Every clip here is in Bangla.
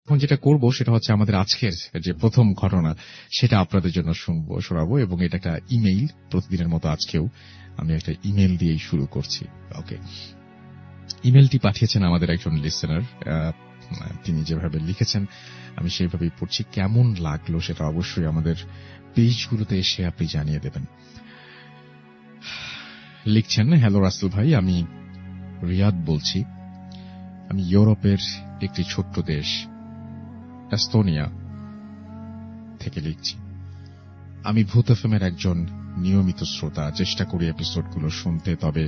এখন যেটা করব সেটা হচ্ছে আমাদের আজকের যে প্রথম ঘটনা সেটা আপনাদের জন্য শোনাবো, এবং এটা একটা ইমেইল। প্রতিদিনের মতো আজকেও আমি একটা ইমেইল দিয়েই শুরু করছি। ওকে, ইমেইলটি পাঠিয়েছেন আমাদের একজন লিসেনার। তিনি যেভাবে লিখেছেন আমি সেইভাবেই পড়ছি। কেমন লাগলো সেটা অবশ্যই আমাদের পেজগুলোতে এসে আপনি জানিয়ে দেবেন। লিখছেন, হ্যালো রাসেল ভাই, আমি রিয়াদ বলছি। আমি ইউরোপের একটি ছোট্ট দেশ এস্তোনিয়া থেকে লিখছি। আমি ভূত এফএমের একজন নিয়মিত শ্রোতা। চেষ্টা করি এপিসোডগুলো শুনতে, তবে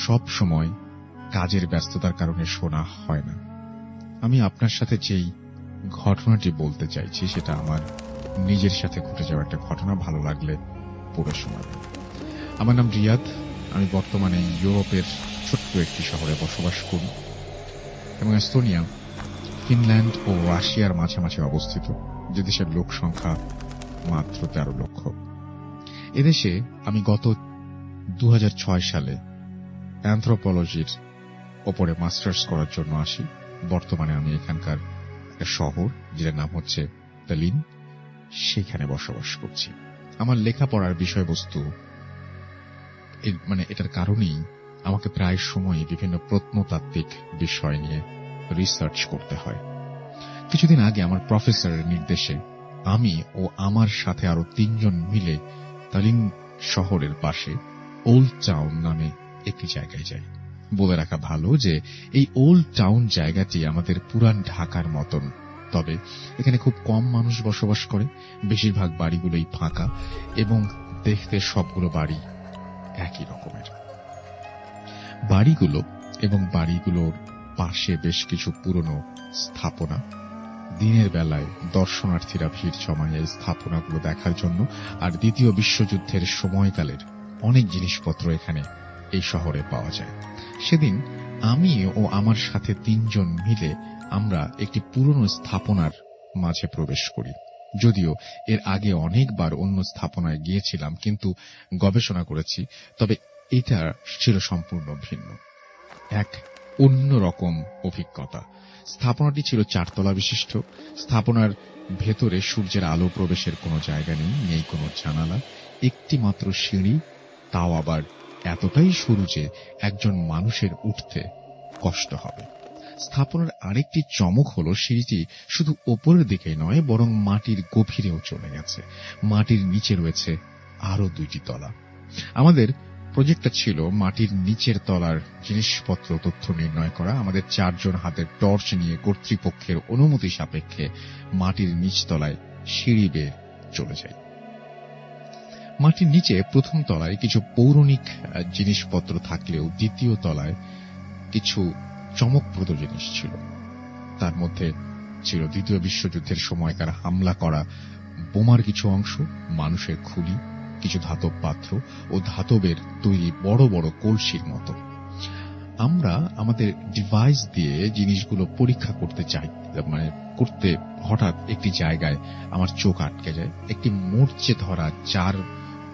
সব সময় কাজের ব্যস্ততার কারণে শোনা হয় না। আমি আপনার সাথে যেই ঘটনাটি বলতে চাইছি সেটা আমার নিজের সাথে ঘটে যাওয়া একটা ঘটনা। ভালো লাগলে পড়ে শোনাবেন। আমার নাম রিয়াদ। আমি বর্তমানে ইউরোপের ছোট্ট একটি শহরে বসবাস করি, এবং এস্তোনিয়া ফিনল্যান্ড ও রাশিয়ার মাঝামাঝি অবস্থিত, যে দেশের লোক সংখ্যা মাত্র 13 লক্ষ। এদেশে আমি গত 2006 সালে অ্যানথ্রোপোলজির ওপরে মাস্টার্স করার জন্য আসি। বর্তমানে আমি এখানকার একটা শহর যেটার নাম হচ্ছে তালিন, সেখানে বসবাস করছি। আমার লেখাপড়ার বিষয়বস্তু এটার কারণেই আমাকে প্রায় সময় বিভিন্ন প্রত্নতাত্ত্বিক বিষয় নিয়ে রিসার্চ করতে হয়। কিছুদিন আগে আমার প্রফেসরের নির্দেশে আমি ও আমার সাথে আরো 3 জন মিলে তালিন শহরের পাশে ওল্ড টাউন নামে একটি জায়গায় যাই। বলে রাখা ভালো যে এই ওল্ড টাউন জায়গাটি আমাদের পুরান ঢাকার মতন, তবে এখানে খুব কম মানুষ বসবাস করে। বেশিরভাগ বাড়িগুলোই ফাঁকা, এবং দেখতে সবগুলো বাড়ি একই রকমের। বাড়িগুলোর পাশে বেশ কিছু পুরনো স্থাপনা। দিনের বেলায় দর্শনার্থীরা ভিড় জমায় এই স্থাপনাগুলো দেখার জন্য। আর দ্বিতীয় বিশ্বযুদ্ধের সময়কালের অনেক জিনিসপত্র এখানে এই শহরে পাওয়া যায়। সেদিন আমি ও আমার সাথে 3 জন মিলে আমরা একটি পুরনো স্থাপনার মাঝে প্রবেশ করি। যদিও এর আগে অনেকবার অন্য স্থাপনায় গিয়েছিলাম, কিন্তু গবেষণা করেছি, তবে এটা ছিল সম্পূর্ণ ভিন্ন, এক অন্যরকম অভিজ্ঞতা। স্থাপনাটি ছিল 4 তলা বিশিষ্ট। স্থাপনার ভেতরে সূর্যের আলো প্রবেশের কোনো জায়গা নেই, নেই কোনো জানালা, একটি মাত্র সিঁড়ি, তাও আবার এতটাই সরু যে একজন মানুষের উঠতে কষ্ট হবে। স্থাপনার আরেকটি চমক হলো সিঁড়িটি শুধু ওপরের দিকেই নয়, বরং মাটির গভীরেও চলে গেছে। মাটির নিচে রয়েছে আরো 2টি তলা। আমাদের প্রজেক্টটা ছিল মাটির নিচের তলার জিনিসপত্র তথ্য নির্ণয় করা। আমাদের 4 জন হাতে টর্চ নিয়ে কর্তৃপক্ষের অনুমতি সাপেক্ষে মাটির নিচতলায় সিঁড়ি বেয়ে চলে যাই। মাটির নিচে প্রথম তলায় কিছু পৌরাণিক জিনিসপত্র থাকলেও দ্বিতীয় তলায় কিছু চমকপ্রদ জিনিস ছিল। তার মধ্যে ছিল দ্বিতীয় বিশ্বযুদ্ধের সময়কার হামলা করা বোমার কিছু অংশ, মানুষের খুলি, কিছু ধাতব পাত্র ও ধাতবের তৈরি বড় বড় কলসির মতো। আমরা আমাদের ডিভাইস দিয়ে জিনিসগুলো পরীক্ষা করতে হঠাৎ একটি জায়গায় আমার চোখ আটকে যায়। একটি মরচে ধরা 4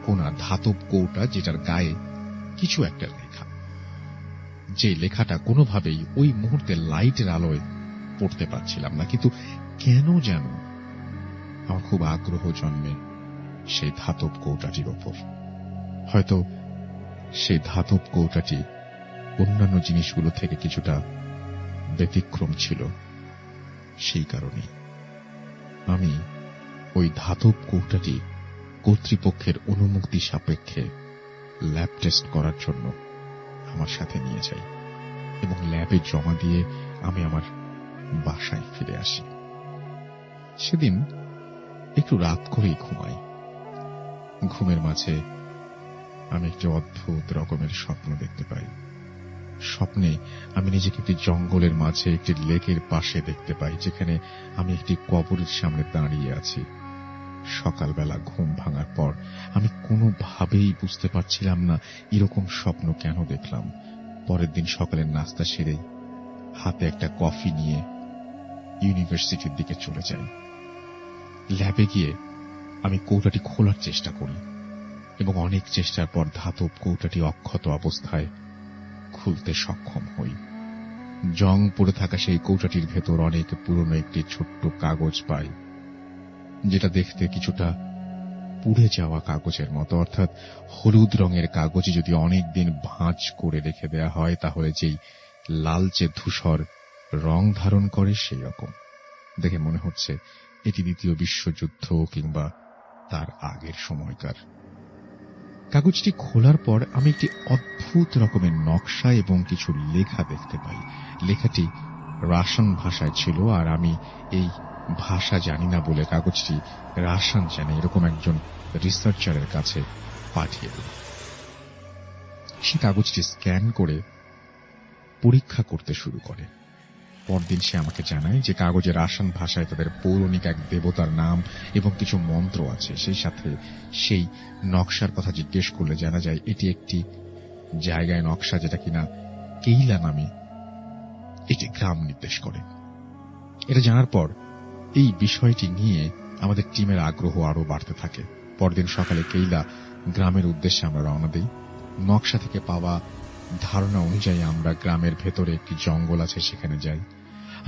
কোণা ধাতব কৌটা, যেটার গায়ে কিছু একটা লেখা। যে লেখাটা কোনোভাবেই ওই মুহূর্তে লাইটের আলোয় পড়তে পারছিলাম না, কিন্তু কেন যেন আমার খুব আগ্রহ জন্মে সেই ধাতব কৌটাটির ওপর। হয়তো সেই ধাতব কৌটাটি অন্যান্য জিনিসগুলো থেকে কিছুটা ব্যতিক্রম ছিল, সেই কারণেই আমি ওই ধাতব কৌটাটি কর্তৃপক্ষের অনুমতি সাপেক্ষে ল্যাব টেস্ট করার জন্য আমার সাথে নিয়ে যাই, এবং ল্যাবে জমা দিয়ে আমি আমার বাসায় ফিরে আসি। সেদিন একটু রাত করেই ঘুমাই। ঘুমের মাঝে আমি একটি অদ্ভুত রকমের স্বপ্ন দেখতে পাই। স্বপ্নে আমি নিজেকে একটি জঙ্গলের মাঝে একটি লেকের পাশে দেখতে পাই, যেখানে আমি একটি কবরের সামনে দাঁড়িয়ে আছি। সকালবেলা ঘুম ভাঙার পর আমি কোনোভাবেই বুঝতে পারছিলাম না এরকম স্বপ্ন কেন দেখলাম। পরের দিন সকালের নাস্তা সেরেই হাতে একটা কফি নিয়ে ইউনিভার্সিটির দিকে চলে যাই। ল্যাবে গিয়ে আমি কৌটাটি খোলার চেষ্টা করি, এবং অনেক চেষ্টার পর ধাতব কৌটাটি অক্ষত অবস্থায় খুলতে সক্ষম হই। জং পড়ে থাকা সেই কৌটাটির ভেতর অনেক পুরনো একটি ছোট্ট কাগজ পাই, যেটা দেখতে কিছুটা পুড়ে যাওয়া কাগজের মতো, অর্থাৎ হলুদ রঙের কাগজে যদি অনেকদিন ভাঁজ করে রেখে দেয়া হয় তাহলে যেই লালচে ধূসর রং ধারণ করে সেই রকম। দেখে মনে হচ্ছে এটি দ্বিতীয় বিশ্বযুদ্ধ কিংবা তার আগের সময়কার। কাগজটি খোলার পর আমি একটি অদ্ভুত রকমের নকশা এবং কিছু লেখা দেখতে পাই। লেখাটি রাশিয়ান ভাষায় ছিল, আর আমি এই ভাষা জানি না বলে কাগজটি রাশিয়ান জানে এরকম একজন রিসার্চারের কাছে পাঠিয়ে দিল। সে কাগজটি স্ক্যান করে পরীক্ষা করতে শুরু করে। পরদিন সে আমাকে জানায় যে কাগজে রাশিয়ান ভাষায় তাদের পৌরাণিক এক দেবতার নাম এবং কিছু মন্ত্র আছে। সেই সাথে সেই নকশার কথা জিজ্ঞেস করলে জানা যায় এটি একটি জায়গায় নকশা, যেটা কিনা কেইলা নামে একটি গ্রাম নির্দেশ করে। এটা জানার পর এই বিষয়টি নিয়ে আমাদের টিমের আগ্রহ আরো বাড়তে থাকে। পরদিন সকালে কেইলা গ্রামের উদ্দেশ্যে আমরা রওনা দিই। নকশা থেকে পাওয়া ধারণা অনুযায়ী আমরা গ্রামের ভেতরে একটি জঙ্গল আছে, সেখানে যাই।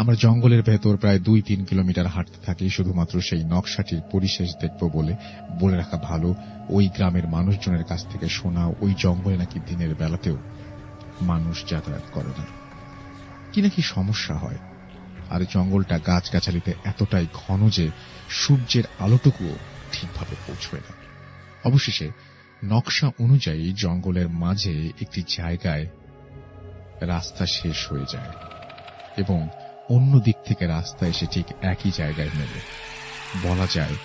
আমরা জঙ্গলের ভেতর প্রায় 2-3 কিলোমিটার হাঁটতে থাকি শুধুমাত্র সেই নকশাটির পরিশেষ দেখব বলে। বলে রাখা ভালো, ওই গ্রামের মানুষজনের কাছ থেকে শোনা ওই জঙ্গলে নাকি দিনের বেলাতেও মানুষ যাতায়াত করে না, কি নাকি সমস্যা হয়। আর জঙ্গলটা গাছগাছালিতে এতটাই ঘন যে সূর্যের আলোটুকুও ঠিকভাবে পৌঁছয় না। অবশেষে নকশা অনুযায়ী জঙ্গলের মাঝে একটি জায়গায় রাস্তা শেষ হয়ে যায় এবং অন্য দিক থেকে রাস্তা এসে ঠিক একই জায়গায় মেলে। বলা যায়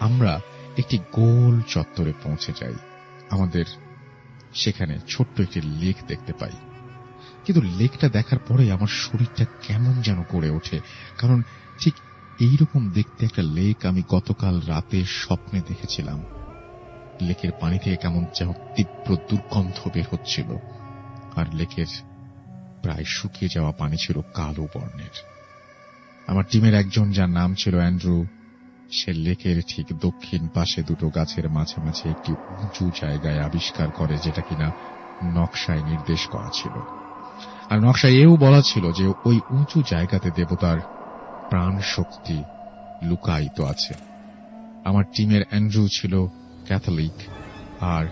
আমরা একটি গোল চত্বরে পৌঁছে যাই। আমাদের সেখানে ছোট্ট একটি লেক দেখতে পাই, কিন্তু লেকটা দেখার পরে আমার শরীরটা কেমন যেন করে ওঠে, কারণ ঠিক এইরকম দেখতে একটা লেক আমি গতকাল রাতে স্বপ্নে দেখেছিলাম। লেকের পানি থেকে কেমন যেন তীব্র দুর্গন্ধ বের হচ্ছিল, আর লেকের প্রায় শুকিয়ে যাওয়া পানি ছিল কালো বর্ণের। আমার টিমের একজন, যার নাম ছিল অ্যান্ড্রু, সে লেকের ঠিক দক্ষিণ পাশে দুটো গাছের মাঝামাঝি একটি উঁচু জায়গায় আবিষ্কার করে, যেটা কিনা নকশায় নির্দেশ করা ছিল। আর নকশায় এও বলা ছিল যে ওই উঁচু জায়গাতে দেবতার প্রাণ শক্তি লুকায়িত আছে। আমার টিমের অ্যান্ড্রু ছিল ক্যাথলিক আর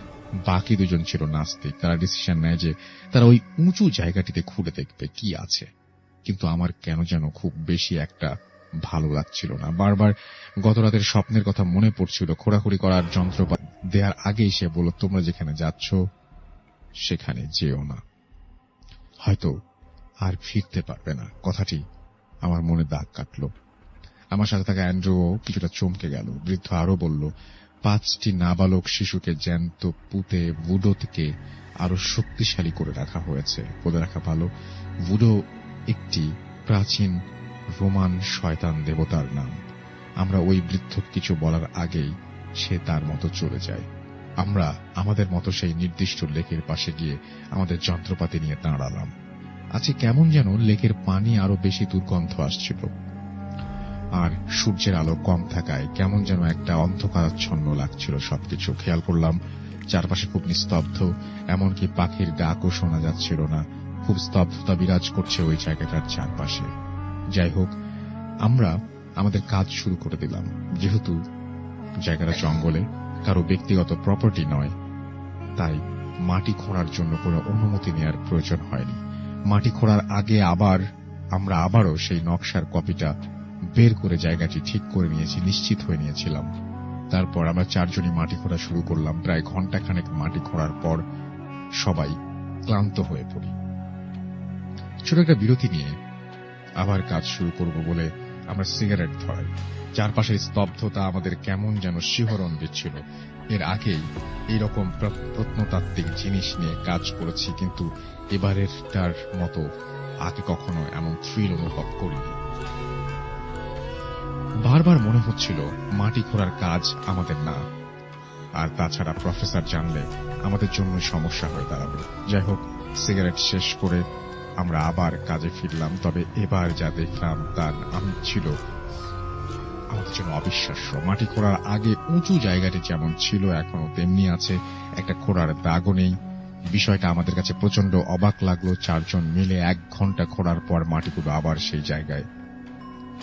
বাকি দুজন ছিল নাস্তিক। তারা ডিসিশন নেয় যে তারা ওই উঁচু জায়গাটিতে ঘুরে দেখবে কি আছে, কিন্তু আমার কেন যেন খুব বেশি একটা ভালো লাগছিল না। বারবার গত রাতের স্বপ্নের কথা মনে পড়ছিল। খোঁড়াখুড়ি করার যন্ত্রপাতি দেওয়ার আগেই সে বলল, তোমরা যেখানে যাচ্ছ সেখানে যেও না, হয়তো আর ফিরতে পারবে না। কথাটি আমার মনে দাগ কাটল। আমার সাথে থাকা অ্যান্ড্রুও কিছুটা চমকে গেল। বৃদ্ধ আরো বলল, 5টি নাবালক শিশুকে জ্যান্ত পুঁতে ভুডোকে আরো শক্তিশালী করে রাখা হয়েছে। বলে রাখা ভালো, ভুডো একটি প্রাচীন রোমান শয়তান দেবতার নাম। আমরা ওই বৃদ্ধ কিছু বলার আগেই সে তার মতো চলে যায়। আমরা আমাদের মতো সেই নির্দিষ্ট লেকের পাশে গিয়ে আমাদের যন্ত্রপাতি নিয়ে দাঁড়ালাম। আজকে কেমন যেন লেকের পানি আরো বেশি দুর্গন্ধ আসছিল, আর সূর্যের আলো কম থাকায় কেমন যেন একটা অন্ধকারাচ্ছন্ন লাগছিল সবকিছু। খেয়াল করলাম চারপাশে খুব নিস্তব্ধ, এমনকি পাখির ডাকও শোনা যাচ্ছিল না। খুব স্তব্ধতা বিরাজ করছে ওই জায়গাটার চারপাশে। যাই হোক, আমরা আমাদের কাজ শুরু করে দিলাম। যেহেতু জায়গাটা জঙ্গলে, কারো ব্যক্তিগত প্রপার্টি নয়, তাই মাটি খোঁড়ার জন্য কোনো অনুমতি নেওয়ার প্রয়োজন হয়নি। মাটি খোঁড়ার আগে আমরা আবারও সেই নকশার কপিটা বের করে জায়গাটি ঠিক করে নিয়েছি, নিশ্চিত হয়ে নিয়েছিলাম। তারপর আমরা 4 জনই মাটি খোঁড়া শুরু করলাম। প্রায় ঘন্টাখানেক মাটি খোঁড়ার পর সবাই ক্লান্ত হয়ে পড়ি। ছোট একটা বিরতি নিয়ে আবার কাজ শুরু করব বলে আমরা সিগারেট ধরাই। চারপাশের স্তব্ধতা আমাদের কেমন যেন শিহরণ দিচ্ছিল। এর আগেই এইরকম প্রত্নতাত্ত্বিক জিনিস নিয়ে কাজ করেছি, কিন্তু এবারেরটার মতো আগে কখনো এমন থ্রিল অনুভব করিনি। বারবার মনে হচ্ছিল মাটি খোঁড়ার কাজ আমাদের না, আর তাছাড়া প্রফেসর জানলে আমাদের জন্য সমস্যা হয়ে দাঁড়াবে। যাই হোক, সিগারেট শেষ করে আমরা আবার কাজে ফিরলাম। তবে এবার যা দেখলাম তার ছিল আমাদের জন্য অবিশ্বাস্য। মাটি খোঁড়ার আগে উঁচু জায়গাটি যেমন ছিল এখনো তেমনি আছে, একটা খোঁড়ার দাগও নেই। বিষয়টা আমাদের কাছে প্রচন্ড অবাক লাগলো। 4 জন মিলে 1 ঘন্টা খোঁড়ার পর মাটিগুলো আবার সেই জায়গায়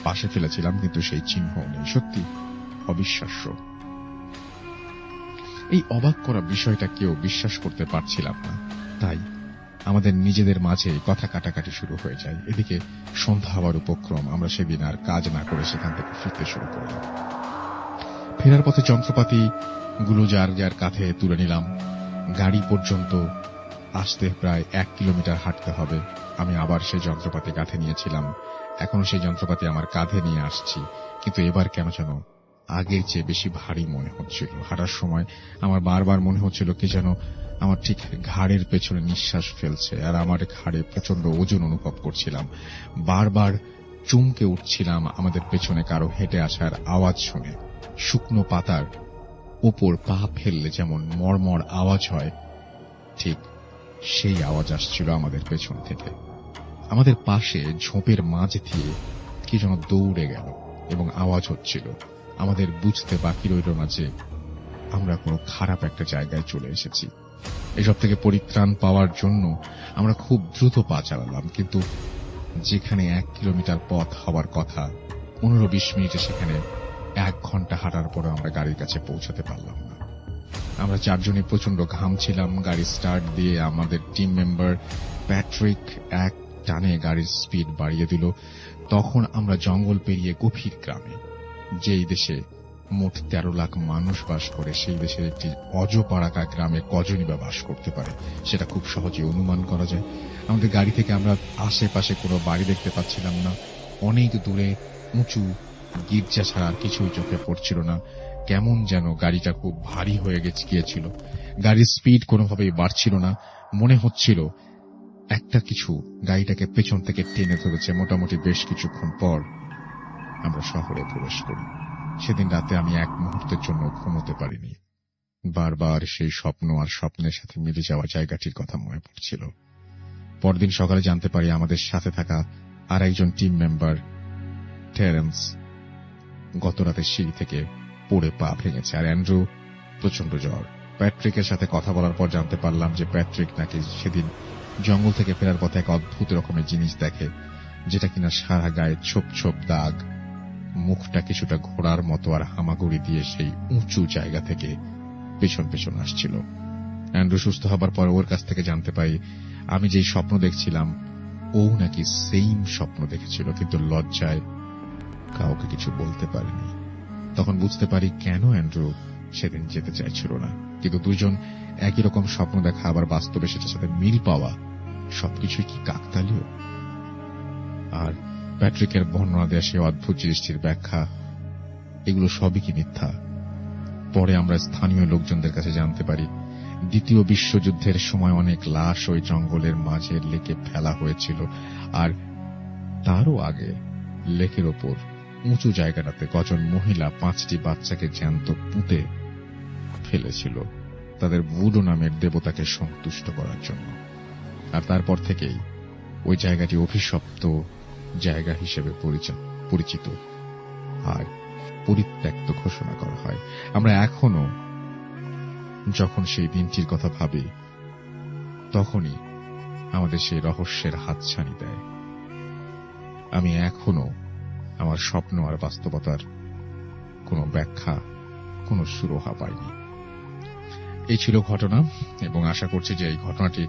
পাশে ফেলেছিলাম, কিন্তু সেই চিহ্ন নেই। সত্যি অবিশ্বাস্য। এই অবাক করা বিষয়টা কেউ বিশ্বাস করতে পারছিলাম না, তাই আমাদের নিজেদের মাঝে কথা কাটাকাটি শুরু হয়ে যায়। এদিকে সন্ধ্যা হওয়ার উপক্রম। আমরা সেদিন আর কাজ না করে সেখান থেকে ফিরতে শুরু করলাম। ফেরার পথে যন্ত্রপাতি গুলো যার যার কাঁধে তুলে নিলাম। গাড়ি পর্যন্ত আসতে প্রায় 1 কিলোমিটার হাঁটতে হবে। আমি আবার সেই যন্ত্রপাতি কাঁধে নিয়েছিলাম। এখনো সেই যন্ত্রপাতি আমার কাঁধে নিয়ে আসছি, কিন্তু এবার কেন যেন আগের চেয়ে বেশি ভারী মনে হচ্ছিল। হাঁটার সময় আমার বারবার মনে হচ্ছিল কি যেন আমার ঠিক ঘাড়ের পেছনে নিঃশ্বাস ফেলছে, আর আমার ঘাড়ে প্রচন্ড ওজন অনুভব করছিলাম। বারবার চমকে উঠছিলাম আমাদের পেছনে কারো হেঁটে আসার আওয়াজ শুনে। শুকনো পাতার ওপর পা ফেললে যেমন মড়মড় আওয়াজ হয়, ঠিক সেই আওয়াজ আসছিল আমাদের পেছন থেকে। আমাদের পাশে ঝোপের মাঝ দিয়ে কি যেন দৌড়ে গেল এবং আওয়াজ হচ্ছিল। আমাদের বুঝতে বাকি রইল না যে আমরা কোনো খারাপ একটা জায়গায় চলে এসেছি। এসব থেকে পরিত্রাণ পাওয়ার জন্য আমরা খুব দ্রুত পা চালালাম, কিন্তু যেখানে 1 কিলোমিটার পথ হওয়ার কথা 15-20 মিনিটে সেখানে 1 ঘন্টা হাঁটার পরে আমরা গাড়ির কাছে পৌঁছাতে পারলাম না। আমরা 4 জনই প্রচন্ড ঘামছিলাম। গাড়ি স্টার্ট দিয়ে আমাদের টিম মেম্বার প্যাট্রিক এক টানে গাড়ির স্পিড বাড়িয়ে দিল। তখন আমরা জঙ্গল পেরিয়ে গভীর গ্রামে, যেই দেশে মোট 13 লাখ মানুষ বাস করে, সেই দেশের একটি অজপাড়াকা গ্রামে কজনই বা বাস করতে পারে সেটা খুব সহজে অনুমান করা যায়। আমাদের গাড়ি থেকে আমরা আশেপাশে কোনো বাড়ি দেখতে পাচ্ছিলাম না। অনেক দূরে উঁচু গির্জা ছাড়া আর কিছুই চোখে পড়ছিল না। কেমন যেন গাড়িটা খুব ভারী হয়ে গিয়েছিল। গাড়ির স্পিড কোনোভাবেই বাড়ছিল না। মনে হচ্ছিল একটা কিছু গাড়িটাকে পেছন থেকে টেনে ধরেছে। মোটামুটি বেশ কিছুক্ষণ পর আমরা শহরে প্রবেশ করি। সেদিন রাতে আমি এক মুহূর্তের জন্য ঘুমোতে পারিনি। বারবার সেই স্বপ্ন আর স্বপ্নের সাথে মিলে যাওয়া জায়গাটির কথা মনে পড়ছিল। পরদিন সকালে জানতে পারি আমাদের সাথে থাকা আর একজন টিম মেম্বার টেরেন্স গত রাতে সিঁড়ি থেকে পড়ে পা ভেঙেছে, আর অ্যান্ড্রু প্রচন্ড জ্বর। প্যাট্রিকের সাথে কথা বলার পর জানতে পারলাম যে প্যাট্রিক নাকি সেদিন জঙ্গল থেকে ফেরার পথে এক অদ্ভুত রকমের জিনিস দেখে, যেটা কিনা সারা গায়ে ছোপ ছোপ দাগ, মুখটা কিছুটা ঘোড়ার মতো, আর হামাগুড়ি দিয়ে সেই উঁচু জায়গা থেকে পেছন পেছন আসছিল। অ্যান্ড্রু সুস্থ হবার পর ওর কাছ থেকে জানতে পাই আমি যেই স্বপ্ন দেখছিলাম ও নাকি সেম স্বপ্ন দেখেছিল, কিন্তু লজ্জায় কাউকে কিছু বলতে পারেনি। তখন বুঝতে পারি কেন অ্যান্ড্রু সেদিন যেতে চাইছিল না। কিন্তু দুজন একই রকম স্বপ্ন দেখা আবার বাস্তবে সেটার সাথে মিল পাওয়া সবকিছুই কি কাকতালীয়? আর প্যাট্রিকের বর্ণনা দেয়া সেই অদ্ভুত জিনিসটির ব্যাখ্যা, এগুলো সবই কি মিথ্যা? পরে আমরা স্থানীয় লোকজনদের কাছে জানতে পারি দ্বিতীয় বিশ্বযুদ্ধের সময় অনেক লাশ ওই জঙ্গলের মাঝে লেকে ফেলা হয়েছিল, আর তারও আগে লেকের ওপর উঁচু জায়গাটাতে কজন মহিলা 5টি বাচ্চাকে জ্যান্ত পুঁতে ফেলেছিল তাদের ভুডো নামের দেবতাকে সন্তুষ্ট করার জন্য। আর তারপর থেকেই ওই জায়গাটি অভিশপ্ত জায়গা হিসেবে পরিচিত আর পরিত্যক্ত ঘোষণা করা হয়। আমরা এখনো যখন সেই দিনটির কথা ভাবি, তখনই আমাদের সেই রহস্যের হাতছানি দেয়। আমি এখনো আমার স্বপ্ন আর বাস্তবতার কোনো ব্যাখ্যা, কোনো সুরাহা পাইনি। এই ছিল ঘটনা, এবং আশা করছি যে এই ঘটনাটি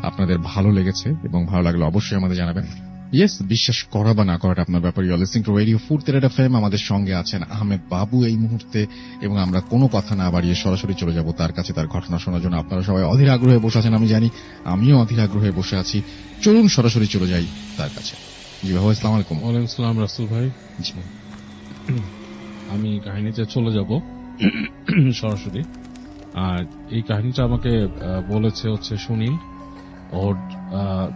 আপনাদের ভালো লেগেছে, এবং ভালো লাগলে অবশ্যই আমাদের জানাবেন। ইয়েস, বিশ্বাস করা বা না করাটা আপনার ব্যাপার। You are listening to radio ফুরতেরাট এফএম। আমাদের সঙ্গে আছেন আহমেদ বাবু এই মুহূর্তে, এবং আমরা কোনো কথা না বাড়িয়ে সরাসরি চলে যাব তার কাছে, তার ঘটনা শোনার জন্য। আপনারা সবাই অধীর আগ্রহে বসে আছেন, আমি জানি, আমিও অধীর আগ্রহে বসে আছি। চলুন সরাসরি চলে যাই তার কাছে। জি ভাই, আসসালামু আলাইকুম। ওয়ালাইকুম আসসালাম রাসূল ভাই। জি। আমি কাহিনীতে চলে যাব সরাসরি। আর এই কাহিনীটা আমাকে বলেছে হচ্ছে সুনীল, ওর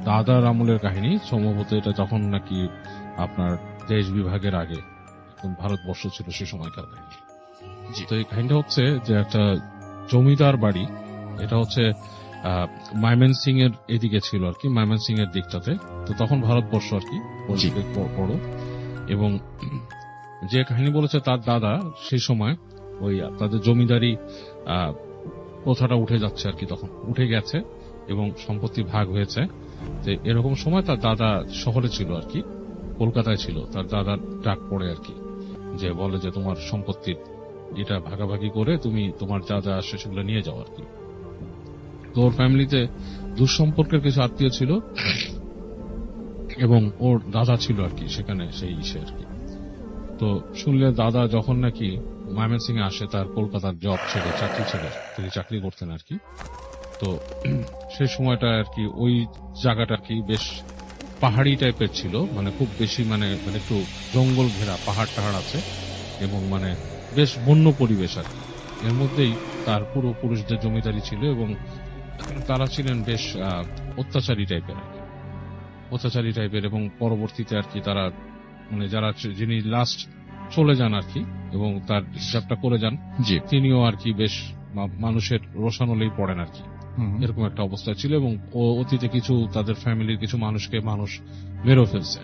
দাদার আমলের কাহিনী। সম্ভবত এটা তখন নাকি আপনার দেশ বিভাগের আগে ভারতবর্ষ ছিল সে সময়কার কাহিনী। তো এই কাহিনীটা হচ্ছে যে একটা জমিদার বাড়ি, এটা হচ্ছে ময়মনসিং এর এদিকে ছিল আর কি, ময়মনসিং এর দিকটাতে। তো তখন ভারতবর্ষ আর কি বড়, এবং যে কাহিনী বলেছে তার দাদা সেই সময় ওই তাদের জমিদারি প্রথাটা উঠে যাচ্ছে আর কি, তখন উঠে গেছে। এবং সম্পত্তি ভাগ হয়েছে। যে এরকম সময় তার দাদা শহরে ছিল আর কি, কলকাতায় ছিল। তার দাদার ডাক পড়ে আর কি, যে বলে যে তোমার সম্পত্তির এটা ভাগাভাগি করে তুমি তোমার যা যা আসে সেগুলো নিয়ে যাও আর কি। তো ওর ফ্যামিলিতে দুঃসম্পর্কের কিছু আত্মীয় ছিল এবং ওর দাদা ছিল আর কি সেখানে, সেই ইসে আর কি। তো শুনলে দাদা যখন নাকি ময়মনসিং এ আসে, তার কলকাতার জব ছিল, চাকরি ছিল, তিনি চাকরি করতেন আর কি। তো সেই সময়টা আর কি ওই জায়গাটা আর কি বেশ পাহাড়ি টাইপের ছিল, মানে খুব বেশি মানে মানে একটু জঙ্গল ঘেরা, পাহাড় টাহাড় আছে এবং মানে বেশ বন্য পরিবেশ আর কি। এর মধ্যেই তার পুরুষদের জমিদারি ছিল এবং তারা ছিলেন বেশ অত্যাচারী টাইপের আর কি, অত্যাচারী টাইপের। এবং পরবর্তীতে আর কি তারা মানে যারা যিনি লাস্ট চলে যান আর কি এবং তার হিসাবটা করে যান, জি। তিনিও আর কি বেশ মানুষের রোষানলেই পড়েন আর কি, এরকম একটা অবস্থা ছিল। এবং অতীতে কিছু তাদের ফ্যামিলির কিছু মানুষকে মানুষ মেরেও ফেলছে,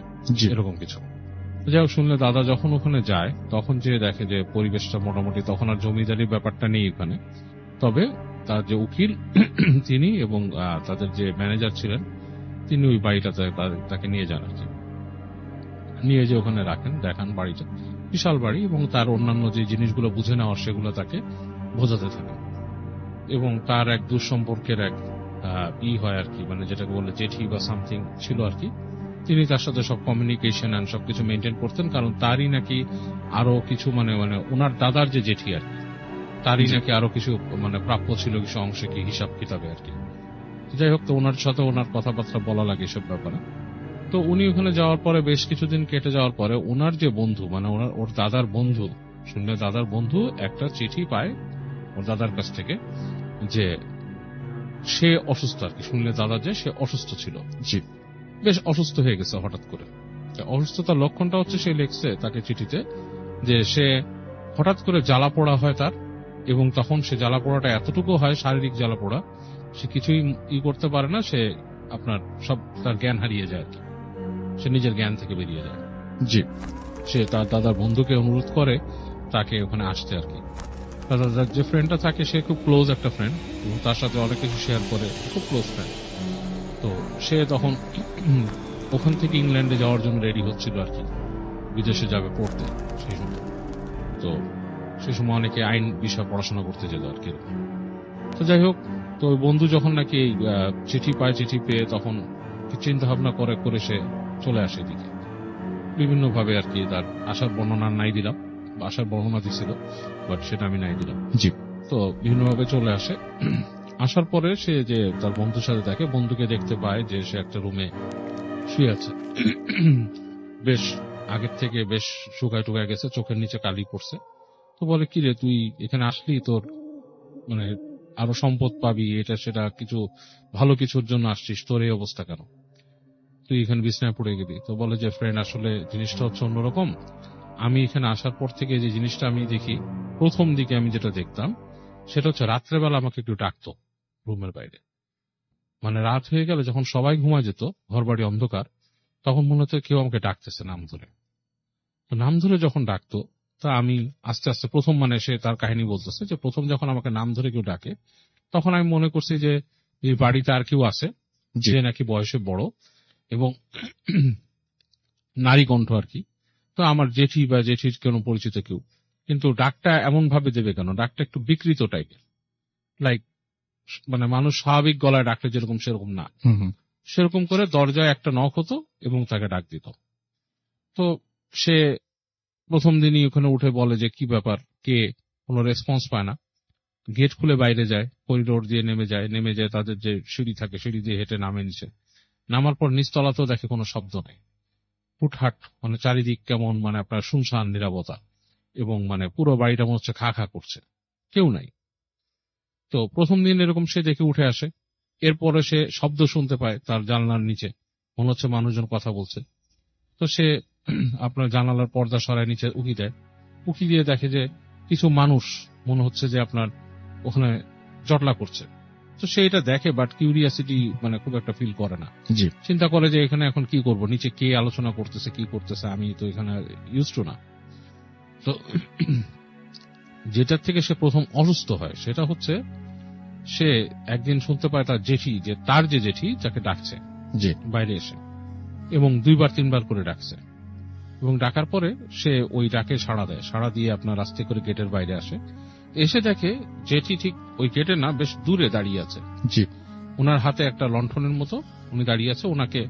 এরকম কিছু। যাই হোক, শুনলে দাদা যখন ওখানে যায় তখন যে দেখে যে পরিবেশটা মোটামুটি, তখন আর জমিদারির ব্যাপারটা নেই ওখানে। তবে তার যে উকিল তিনি এবং তাদের যে ম্যানেজার ছিলেন তিনি ওই বাড়িটাতে তাকে নিয়ে যান আর কি, নিয়ে যে ওখানে রাখেন, দেখান বাড়িটা, বিশাল বাড়ি, এবং তার অন্যান্য যে জিনিসগুলো বুঝে নেওয়ার সেগুলো তাকে বোঝাতে থাকেন। এবং তার এক দুঃসম্পর্কের এক হয় আর কি, মানে যেটাকে বলে জেঠি বা সামথিং ছিল আর কি। তিনি তার সাথে সব কমিউনিকেশন এন্ড সবকিছু মেনটেন করতেন, কারণ তারই নাকি আরো কিছু মানে মানে ওনার দাদার যে জেঠি আর কি, তারই নাকি আরো কিছু মানে প্রাপ্য ছিল কিছু অংশে কি হিসাব কিতাবে আর কি। যাই হোক, তো ওনার সাথে ওনার কথাবার্তা বলা লাগে এসব ব্যাপারে। তো উনি ওখানে যাওয়ার পরে বেশ কিছুদিন কেটে যাওয়ার পরে ওনার যে বন্ধু, মানে ওর দাদার বন্ধু, শুনলে দাদার বন্ধু একটা চিঠি পায় ওর দাদার কাছ থেকে যে সে অসুস্থ আর কি। শুনলে দাদা যে সে অসুস্থ ছিল, জি। বেশ অসুস্থ হয়ে গেছে হঠাৎ করে। অসুস্থতার লক্ষণটা হচ্ছে, সে লিখছে তাকে চিঠিতে যে সে হঠাৎ করে জ্বালা পোড়া হয় তার, এবং তখন সে জ্বালা পোড়াটা এতটুকু হয়, শারীরিক জ্বালা পোড়া, সে কিছুই করতে পারে না, সে আপনার সব তার জ্ঞান হারিয়ে যায় আর কি, সে নিজের জ্ঞান থেকে বেরিয়ে যায়। জি। সে তার দাদার বন্ধুকে অনুরোধ করে তাকে ওখানে আসতে আর কি। তার দাদার যে ফ্রেন্ডটা থাকে সে খুব ক্লোজ একটা ফ্রেন্ড এবং তার সাথে অনেক কিছু শেয়ার করে, খুব ক্লোজ ফ্রেন্ড। তো সে তখন ওখান থেকে ইংল্যান্ডে যাওয়ার জন্য রেডি হচ্ছিল আর কি, বিদেশে যাবে পড়তে সেই সময়। তো সে সময় অনেকে আইন বিষয়ে পড়াশোনা করতে যেত আর কি। তো যাই হোক, তো ওই বন্ধু যখন নাকি এই চিঠি পায়, চিঠি পেয়ে তখন চিন্তা ভাবনা করে সে চলে আসে এদিকে বিভিন্ন ভাবে আর কি। তার আসার বর্ণনা নাই দিলাম, আসার বর্ণনা দিছিল, বাট সেটা আমি নাই দিলাম। জি। তো বিভিন্নভাবে চলে আসে। আসার পরে সে যে তার বন্ধুর সাথে দেখে, বন্ধুকে দেখতে পায় যে সে একটা রুমে শুয়ে আছে, বেশ আগের থেকে বেশ শুকায় টুকায় গেছে, চোখের নিচে কালি পড়ছে। তো বলে, কি রে তুই এখানে আসলি, তোর মানে আরো সম্পদ পাবি, এটা সেটা কিছু ভালো কিছুর জন্য আসছিস, তোর এই অবস্থা কেন, তুই এখানে বিছনায় পড়ে গেলি? তো বলে যে ফ্রেন্ড, আসলে জিনিসটা হচ্ছে অন্যরকম। আমি এখানে আসার পর থেকে যে জিনিসটা আমি দেখি, প্রথম দিকে আমি যেটা দেখতাম সেটা হচ্ছে রাত্রেবেলা আমাকে একটু ডাকতো রুমের বাইরে, মানে রাত হয়ে গেলে যখন সবাই ঘুমায় যেত, ঘর বাড়ি অন্ধকার, তখন মনে হতো কেউ আমাকে ডাকতেছে নাম ধরে। তো নাম ধরে যখন ডাকতো, তা আমি আস্তে আস্তে প্রথম, মানে সে তার কাহিনী বলতেছে যে প্রথম যখন আমাকে নাম ধরে কেউ ডাকে, তখন আমি মনে করছি যে এই বাড়িতে আর কেউ আছে, যে নাকি বয়সে বড় এবং নারী কণ্ঠ আর কি। তো আমার জেঠি বা জেঠির কোনো পরিচিত কেউ, কিন্তু ডাকটা এমন ভাবে দেবে কেন, ডাকটা একটু বিকৃত টাইপের, লাইক মানে মানুষ স্বাভাবিক গলায় ডাকলে যেরকম সেরকম না, সেরকম করে দরজায় একটা নক হতো এবং তাকে ডাক দিত। তো সে প্রথম দিনই ওখানে উঠে বলে যে কি ব্যাপার, কে, কোনো রেসপন্স পায় না। গেট খুলে বাইরে যায়, করিডোর দিয়ে নেমে যায় তাদের যে সিঁড়ি থাকে, সিঁড়ি দিয়ে হেঁটে নামে নিচে। নামার পর নিচতলাতেও দেখে কোনো শব্দ নেই, হুটহাট, মানে চারিদিক কেমন মানে আপনার শুনশান নীরবতা, এবং মানে পুরো বাড়িটা মনে হচ্ছে খা খা করছে, কেউ নাই। তো প্রথম দিন এরকম সে দেখে উঠে আসে। এরপরে সে শব্দ শুনতে পায় তার জানলার নিচে, মনে হচ্ছে মানুষজন কথা বলছে। তো সে আপনার জানালার পর্দা সরায় নিচে উকি দেয়, উকি দিয়ে দেখে যে কিছু মানুষ মনে হচ্ছে যে আপনার ওখানে জটলা করছে। তো সে এটা দেখে, বাট কিউরিয়াসিটি মানে খুব একটা ফিল করে না। চিন্তা করে যে এখানে এখন কি করব, নিচে কে আলোচনা করতেছে, কি করতেছে, আমি তো এখানে ইউজ টু না। তো যেটার থেকে সে প্রথম অসুস্থ হয় সেটা হচ্ছে সে একদিন শুনতে পায় তার জেঠি, যে তার যে জেঠি যাকে ডাকছে জি বাইরে এসে, এবং 2-3 বার করে ডাকছে, এবং ডাকার পরে সে ওই ডাকে সাড়া দেয়, সাড়া দিয়ে আপনার আস্তে করে গেটের বাইরে আসে, এসে দেখে জেঠি ঠিক ওই গেটে না, বেশ দূরে দাঁড়িয়ে আছে, জি ওনার হাতে একটা লণ্ঠনের মতো উনি দাঁড়িয়ে আছে, ওনাকে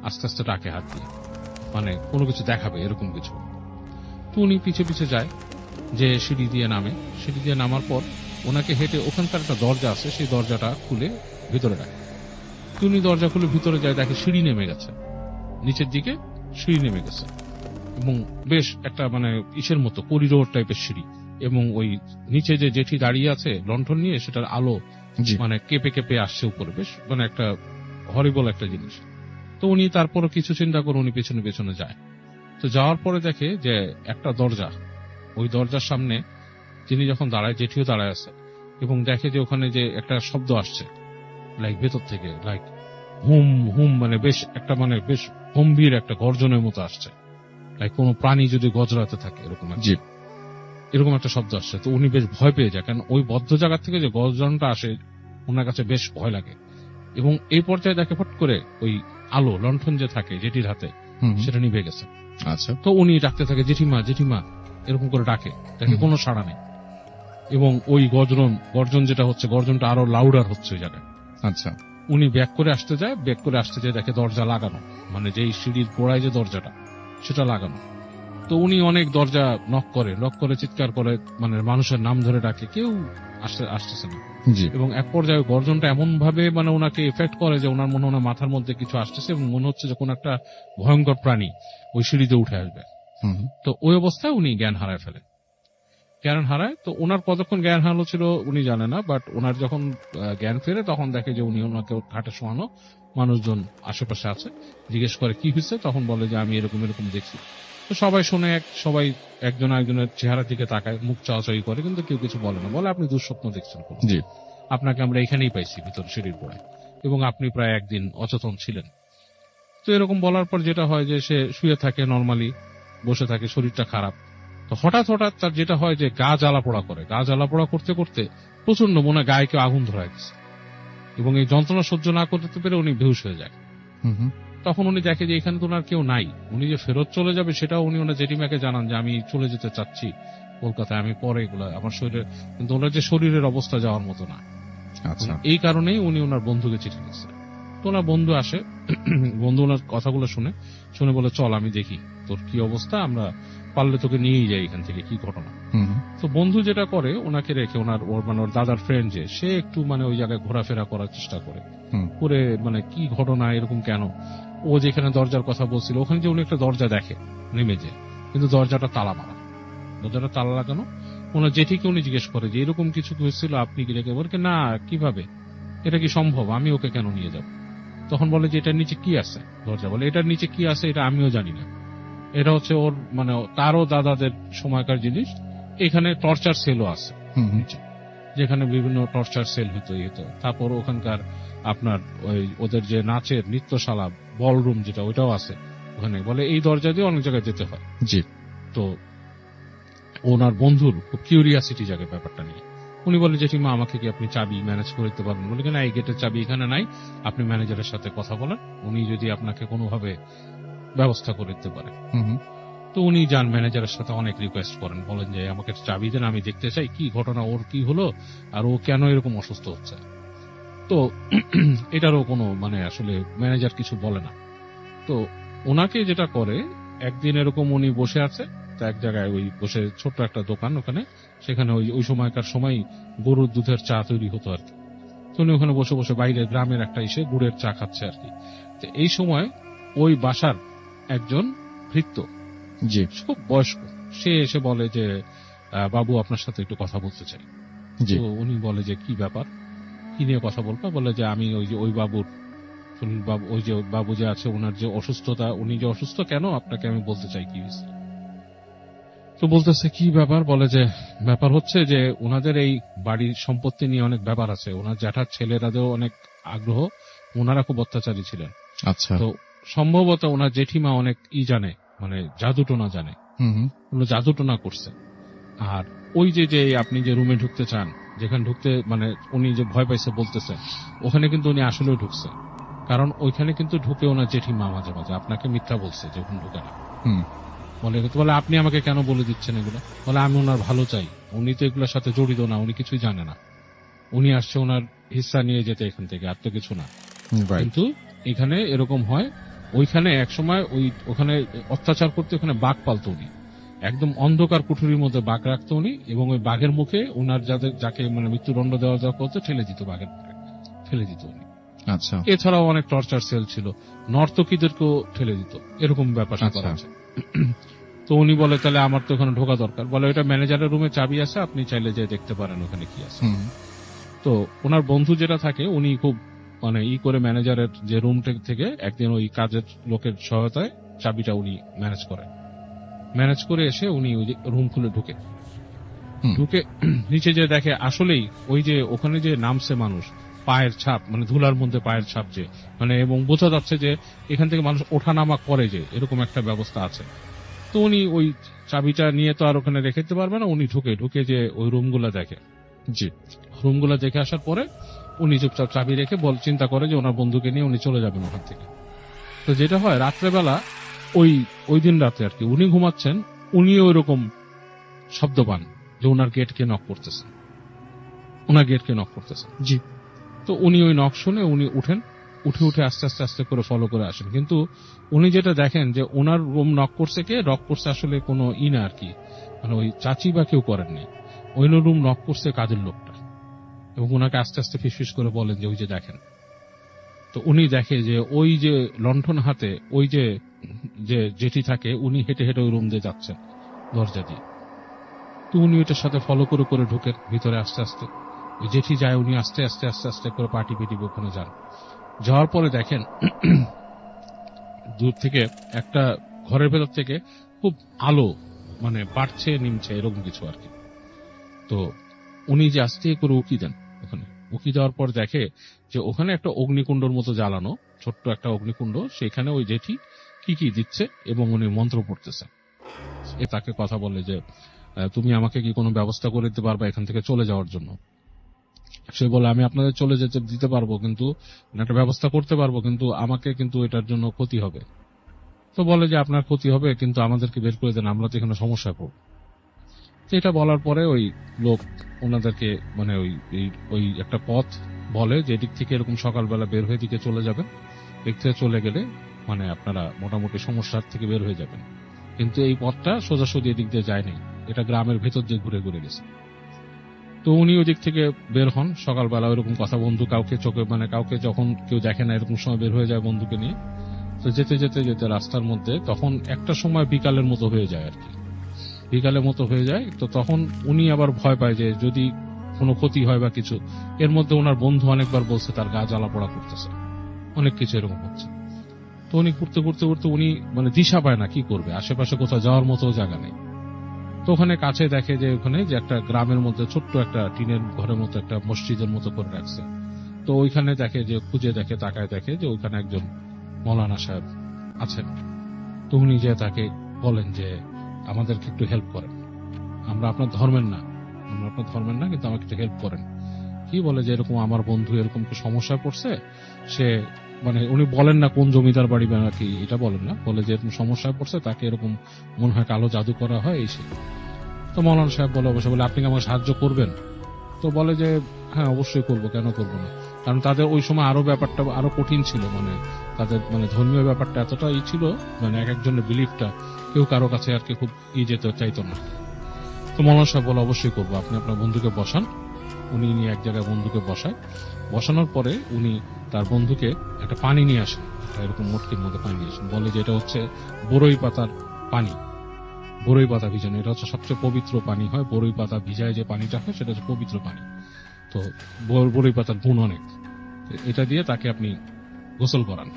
আস্তে আস্তে ডাকে হাত দিয়ে, মানে কোনো কিছু দেখাবে এরকম কিছু। তো উনি পিছে পিছে যায়, যে সিঁড়ি দিয়ে নামে, সিঁড়ি দিয়ে নামার পর ওনাকে হেঁটে ওখানকার একটা দরজা আছে, সেই দরজাটা খুলে ভিতরে ডাকে। তো উনি দরজা খুলে ভিতরে যায়, দেখে সিঁড়ি নেমে গেছে, নিচের দিকে সিঁড়ি নেমে গেছে, এবং বেশ একটা মানে ইসের মতো করিডোর টাইপের সিঁড়ি, এবং ওই নিচে যে জেঠি দাঁড়িয়ে আছে লণ্ঠন নিয়ে, সেটার আলো জি মানে কেঁপে কেঁপে আসছে উপরে, বেশ মানে একটা হরিবল একটা জিনিস। তো উনি তারপরও কিছু চিন্তা করে উনি পেছনে পেছনে যায়। তো যাওয়ার পরে দেখে যে একটা দরজা, ওই দরজার সামনে তিনি যখন দাঁড়ায়, জেঠিও দাঁড়ায় আছে, এবং দেখে যে ওখানে যে একটা শব্দ আসছে লাইক ভেতর থেকে, লাইক হুম হুম, মানে বেশ একটা মানে বেশ গম্ভীর একটা গর্জনের মতো আসছে, লাইক কোনো প্রাণী যদি গজরাতে থাকে এরকম জি এরকম একটা শব্দ আসছে। তো উনি বেশ ভয় পেয়ে যায়, কারণ ওই বদ্ধ জায়গা থেকে যে গর্জনটা আসে ওনার কাছে বেশ ভয় লাগে। এবং এই পর্যায়ে দেখে ফট করে ওই আলো লণ্ঠন যে থাকে জেঠির হাতে, হুম সেটা নিভে গেছে। আচ্ছা তো উনি ডাকতে থাকে জেঠিমা জেঠিমা, এরকম করে ডাকে, দেখে কোনো সাড়া নেই, এবং ওই গর্জন যেটা হচ্ছে, গর্জনটা আরো লাউডার হচ্ছে ওই জায়গায়। আচ্ছা উনি ব্যাক করে আসতে যায়, ব্যাক করে আসতে যায় দেখে দরজা লাগানো, মানে যেই সিঁড়ির গোড়ায় যে দরজাটা সেটা লাগানো। তো উনি অনেক দরজা নক করে চিৎকার করে, মানে মানুষের নাম ধরে ডাকে, কেউ আসতেছে না। জি এবং এক পর্যায়ে গর্জনটা এমন ভাবে মানে ওনাকে এফেক্ট করে যে ওনার মনে হয় মাথার মধ্যে কিছু আসতেছে, এবং মনে হচ্ছে যে কোন একটা ভয়ঙ্কর প্রাণী ওই সিঁড়িতে উঠে আসবে। হুম তো ওই অবস্থায় উনি জ্ঞান হারায় ফেলে। জ্ঞান হারায়, তো ওনার কতক্ষণ জ্ঞান হারালো ছিল উনি জানে না, বাট ওনার যখন জ্ঞান ফেরে তখন দেখে যে উনি ওনাকে ঘাটে শোয়ানো, মানুষজন আশেপাশে আছে, জিজ্ঞেস করে কি হয়েছে, তখন বলে যে আমি এরকম এরকম দেখছি। তো সবাই শুনে, সবাই একজন আরেকজনের চেহারার দিকে তাকায়, মুখ চাওয়াচাই করে, কিন্তু কেউ কিছু বলে না, বলে আপনি দুঃস্বপ্ন দেখছেন কোনো, জি আপনাকে আমরা এখানেই পাইছি ভিতর সিঁড়ির গোড়ায়, এবং আপনি প্রায় একদিন অচেতন ছিলেন। তো এরকম বলার পর যেটা হয় যে সে শুয়ে থাকে, নর্মালি বসে থাকে, শরীরটা খারাপ। তো হঠাৎ হঠাৎ তার যেটা হয় যে গা জ্বালা পোড়া করে, গা জ্বালা পোড়া করতে করতে প্রচন্ড মনে হয় গায়ে কেউ আগুন ধরায় দিচ্ছে, এবং এই যন্ত্রণা সহ্য না করতে পেরে উনি বেহুশ হয়ে যায়। হুম তখন উনি দেখে যে এখানে তো ওনার কেউ নাই, উনি যে ফেরত চলে যাবে সেটাও উনি ওনার জেঠিমাকে জানান যে আমি চলে যেতে চাচ্ছি কলকাতায়, আমি পরে এগুলো আমার শরীরে, কিন্তু ওনার যে শরীরের অবস্থা যাওয়ার মতো না। আচ্ছা এই কারণেই উনি ওনার বন্ধুকে চিঠি লিখছে। তো ওনার বন্ধু আসে, বন্ধু ওনার কথাগুলো শুনে বলে চল আমি দেখি তোর কি অবস্থা, আমরা পারলে তোকে নিয়েই যাই এখান থেকে, কি ঘটনা। হুম তো বন্ধু যেটা করে, ওনাকে রেখে ওর দাদার ফ্রেন্ড যে, সে একটু মানে ওই জায়গায় ঘোরাফেরা করার চেষ্টা করে, হুম করে মানে কি ঘটনা এরকম কেন, ও যেখানে দরজার কথা বলছিল ওখানে যে উনি একটা দরজা দেখে নেমে যে, কিন্তু দরজাটা তালা মারা, দরজাটা তালা লাগানো। ওনার জেঠিকে উনি জিজ্ঞেস করে যে এরকম কিছু হয়েছিল, আপনি কি রেখে, বলকে না কিভাবে, এটা কি সম্ভব, আমি ওকে কেন নিয়ে যাব। তখন বলে যে এটার নিচে কি আছে, দরজা বলে এটার নিচে কি আছে এটা আমিও জানি না, এটা হচ্ছে ওর মানে তারও দাদাদের সময়কার জিনিস, এখানে টর্চার সেলও আছে হুম নিচে, যেখানে বিভিন্ন টর্চার সেল হতো। তারপর ওখানকার আপনার ওই ওদের যে নাচের নৃত্যশালা, বলরুম যেটা, ওইটাও আছে ওখানে, বলে এই দরজা দিয়ে অনেক জায়গায় যেতে হয়। জি তো ওনার বন্ধুর খুব কিউরিয়াসিটি জাগে ব্যাপারটা নিয়ে, উনি বলে জেঠিমা আমাকে কি আপনি চাবি ম্যানেজ করে দিতে পারবেন, বলে না এই গেটের চাবি এখানে নাই, আপনি ম্যানেজারের সাথে কথা বলেন, উনি যদি আপনাকে কোনোভাবে ব্যবস্থা করে দিতে পারে। হুম তো উনি যান ম্যানেজারের সাথে, অনেক রিকোয়েস্ট করেন, বলেন যে আমাকে চাবি দেন, আমি দেখতে চাই কি ঘটনা, ওর কি হলো, আর ও কেন এরকম অসুস্থ হচ্ছে। তো এটারও কোনো মানে আসলে ম্যানেজার কিছু বলে না। তো ওনাকে যেটা করে, একদিন এরকম উনি বসে আছে, তা এক জায়গায় ওই বসে, ছোট্ট একটা দোকান ওখানে, সেখানে ওই সময়কার সময় গরুর দুধের চা তৈরি হতো আর কি। তো উনি ওখানে বসে বসে বাইরে গ্রামের একটা এসে গুড়ের চা খাচ্ছে আর কি। তো এই সময় ওই বাসার একজন ভৃত্য, জি খুব বয়স্ক, সে এসে বলে যে বাবু আপনার সাথে একটু কথা বলতে চাই। জি তো উনি বলে যে কি ব্যাপার, কি নিয়ে কথা বলবো, বলে যে আমি ওই যে ওই বাবুর, বাবু ওই যে বাবু যে আছে ওনার যে অসুস্থতা, উনি যে অসুস্থ কেন আপনাকে আমি বলতে চাই কি হয়েছে। তো বলতেছে কি ব্যাপার, বলে যে ব্যাপার হচ্ছে যে ওনাদের এই বাড়ির সম্পত্তি নিয়ে অনেক ব্যাপার আছে, ওনার জ্যাঠার ছেলেরাদেরও অনেক আগ্রহ, ওনারা খুব অত্যাচারী ছিলেন। আচ্ছা তো সম্ভবত ওনার জেঠিমা অনেক জানে, মানে জাদুটোনা জানে, হুম জাদুটোনা করছে। আর ওই যে যে আপনি যে রুমে ঢুকতে চান যেখানে ঢুকতে মানে উনি যে ভয় পাইছে বলতেছে, ওখানে কিন্তু উনি আসলেও ঢুকছে। কারণ ওইখানে কিন্তু ঢুকে ওনার জেঠিমা মাঝে মাঝে আপনাকে মিথ্যা বলছে যে ওখানে ঢুকে না। হুম। বলে আপনি আমাকে কেন বলে দিচ্ছেন এগুলো? বলে আমি ওনার ভালো চাই, উনি তো এগুলোর সাথে জড়িত না, উনি কিছুই জানে না, উনি আসছে ওনার হিস্সা নিয়ে যেতে এখান থেকে, আর তো কিছু না। রাইট। কিন্তু এখানে এরকম হয়, ওইখানে একসময় ওখানে অত্যাচার করতে ওখানে বাঘ পালতো উনি, একদম অন্ধকার কুঠুরির মধ্যে বাঘ রাখতো উনি, এবং ওই বাঘের মুখে ওনার যাকে মানে মৃত্যুদণ্ড দেওয়া করতো ঠেলে দিত, বাঘের মুখে ঠেলে দিত উনি। আচ্ছা। এছাড়াও অনেক টর্চার সেল ছিল, নর্তকীদেরকেও ঠেলে দিত, এরকম ব্যাপার আচ্ছা। আছে। তো উনি বলে তাহলে আমার তো ওখানে ঢোকা দরকার, বলে ওটা ম্যানেজারের রুমে চাবি আছে, আপনি চাইলে যে দেখতে পারেন ওখানে কি আছে। হুম। তো ওনার বন্ধু যেটা থাকে উনি খুব মানে করে ম্যানেজারের যে রুম থেকে একদিন ওই কাজের লোকের সহায়তায় চাবিটা উনি ম্যানেজ করে এসে উনি ওই রুম খুলে ঢুকে নিচে যে দেখে আসলেই ওই যে ওখানে যে নামছে মানুষ, পায়ের ছাপ মানে ধুলার মধ্যে পায়ের ছাপ, যে মানে এবং বোঝা যাচ্ছে যে এখান থেকে মানুষ ওঠানামা করে, যে এরকম একটা ব্যবস্থা আছে। তো উনি ওই চাবিটা নিয়ে তো আর ওখানে রেখে দিতে পারবে না, উনি ঢুকে যে ওই রুমগুলো দেখে। জি। রুমগুলো দেখে আসার পরে উনি চুপচাপ চাবি রেখে চিন্তা করে যে ওনার বন্ধুকে নিয়ে উনি চলে যাবেন ওখান থেকে। তো যেটা হয় রাত্রেবেলা, ওই দিন রাতে আর কি উনি ঘুমাচ্ছেন, উনিও ওইরকম শব্দ পান যে ওনার গেটকে নক করতেছেন। জি। তো উনি ওই নক শুনে উনি উঠে আস্তে আস্তে করে ফলো করে আসেন। কিন্তু উনি যেটা দেখেন যে ওনার রুম নক করছে আসলে কোনো না আর কি, মানে ওই চাচি বা কেউ করেননি, ওই রুম নক করছে কাজের লোকটা, এবং ওনাকে আস্তে আস্তে ফিসফিস করে বলেন যে ওই যে দেখেন। তো উনি দেখে যে ওই যে লণ্ঠন হাতে ওই যে জেঠি থাকে, উনি হেঁটে হেঁটে ওই রুম দিয়ে যাচ্ছেন দরজা দিয়ে। তো উনি ওইটার সাথে ফলো করে ঢুকেন ভিতরে আস্তে আস্তে। ওই জেঠি যায়, উনি আস্তে আস্তে করে পাটি পিটি ওখানে যাওয়ার পরে দেখেন দূর থেকে একটা ঘরের ভেতর থেকে খুব আলো মানে বাড়ছে নিমছে এরকম কিছু আর কি। তো উনি যে আস্তে করে উকি দেন, ওখানে উকি দেওয়ার পর দেখে যে ওখানে একটা অগ্নিকুণ্ডর মতো জ্বালানো, ছোট্ট একটা অগ্নিকুণ্ড, সেখানে ওই জেঠি কি দিচ্ছে এবং উনি মন্ত্র পড়তেছে। তাকে কথা বলে যে তুমি আমাকে কি কোনো ব্যবস্থা করে দিতে পারবা এখান থেকে চলে যাওয়ার জন্য? সে বলে আমি আপনাদের চলে যেতে দিতে পারবো, কিন্তু একটা ব্যবস্থা করতে পারবো, কিন্তু আমাকে কিন্তু এটার জন্য ক্ষতি হবে। তো বলে যে আপনার ক্ষতি হবে, কিন্তু আমাদেরকে বের করে দেন, আমরা তো এখানে সমস্যায় পড়ব। এটা বলার পরে ওই লোক ওনাদেরকে মানে ওই একটা পথ বলে যে এদিক থেকে এরকম সকালবেলা বের হয়ে দিকে চলে যাবেন, দিক থেকে চলে গেলে মানে আপনারা মোটামুটি সমস্যার থেকে বের হয়ে যাবেন। কিন্তু এই পথটা সোজাসুজি এদিক দিয়ে যায় নাই, এটা গ্রামের ভেতর দিয়ে ঘুরে গেছে। তো উনি ওই দিক থেকে বের হন সকালবেলা, ওইরকম কথা, বন্ধু কাউকে চোখে মানে কাউকে যখন কেউ দেখে না এরকম সময় বের হয়ে যায় বন্ধুকে নিয়ে। তো যেতে রাস্তার মধ্যে তখন একটা সময় বিকালের মতো হয়ে যায় আর কি, বিকালের মতো হয়ে যায়। তো তখন উনি আবার ভয় পায় যে যদি কোনো ক্ষতি হয় বা কিছু। এর মধ্যে ওনার বন্ধু অনেকবার বলছে তার গা জ্বালা পোড়া করতেছে, অনেক কিছু এরকম হচ্ছে। তো উনি ঘুরতে উনি মানে দিশা পায় না কি করবে, আশেপাশে কোথাও যাওয়ার মতো জায়গা নেই। তো ওখানে কাছে দেখে যে ওখানে যে একটা গ্রামের মধ্যে ছোট্ট একটা টিনের ঘরের মতো একটা মসজিদের মতো করে রাখছে। তো ওইখানে দেখে যে খুঁজে দেখে তাকায় দেখে যে ওইখানে একজন মৌলানা সাহেব আছেন। তো উনি যে তাকে বলেন যে আমাদেরকে একটু হেল্প করেন, আমরা আপনার ধর্মের না, কিন্তু আমাকে একটু হেল্প করেন। কি বলে যে এরকম আমার বন্ধু এরকম সমস্যা পড়ছে, সে মানে উনি বলেন না কোন জমিদার বাড়ি বা কি, এটা বলেন না, বলে যে এরকম সমস্যায় পড়ছে, তাকে এরকম মনে হয় কালো জাদু করা হয় এই সেই। তো মৌলানা সাহেব বলে অবশ্যই, বলে আপনি কি আমাকে সাহায্য করবেন? তো বলে যে হ্যাঁ অবশ্যই করবো, কেন করবো না। কারণ তাদের ওই সময় আরো ব্যাপারটা আরো কঠিন ছিল, মানে তাদের মানে ধর্মীয় ব্যাপারটা এতটাই ছিল, মানে এক একজনের বিলিফটা কেউ কারো কাছে আর কি খুব যেতে চাইতো না। তো মৌলানা সাহেব বলে অবশ্যই করবো, আপনি আপনার বন্ধুকে বসান। উনি নিয়ে এক জায়গায় বন্ধুকে বসানোর পরে উনি তার বন্ধুকে একটা পানি নিয়ে আসেন, এরকম মটকির মধ্যে পানি নিয়ে আসেন, বলে যে এটা হচ্ছে বড়ই পাতার পানি, বড়ই পাতা ভিজানো, এটা হচ্ছে সবচেয়ে পবিত্র পানি হয়, বড়ই পাতা ভিজায় যে পানিটা হয় সেটা হচ্ছে পবিত্র পানি। তো বড়ই পাতার গুণ অনেক, এটা দিয়ে তাকে আপনি গোসল করান,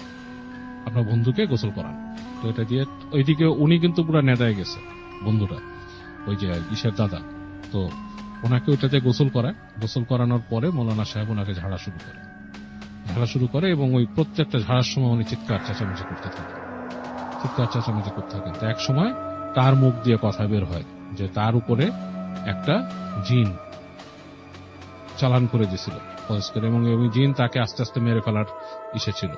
আপনার বন্ধুকে গোসল করান। তো এটা দিয়ে ওইদিকে উনি কিন্তু পুরো নেদায় গেছে বন্ধুটা, ওই যে ঈশের দাদা। তো ওনাকে ওইটাতে গোসল করানোর পরে মৌলানা সাহেব ওনাকে ঝাড়া শুরু করে এবং ওই প্রত্যেকটা ঝাড়ার সময় উনি চিৎকার চেঁচামেচি করতে থাকেন। তো এক সময় তার মুখ দিয়ে কথা বের হয় যে তার উপরে একটা জিন চালান করে দিয়েছিল ফরেস্ট করে, এবং ওই জিন তাকে আস্তে আস্তে মেরে ফেলার ছিল।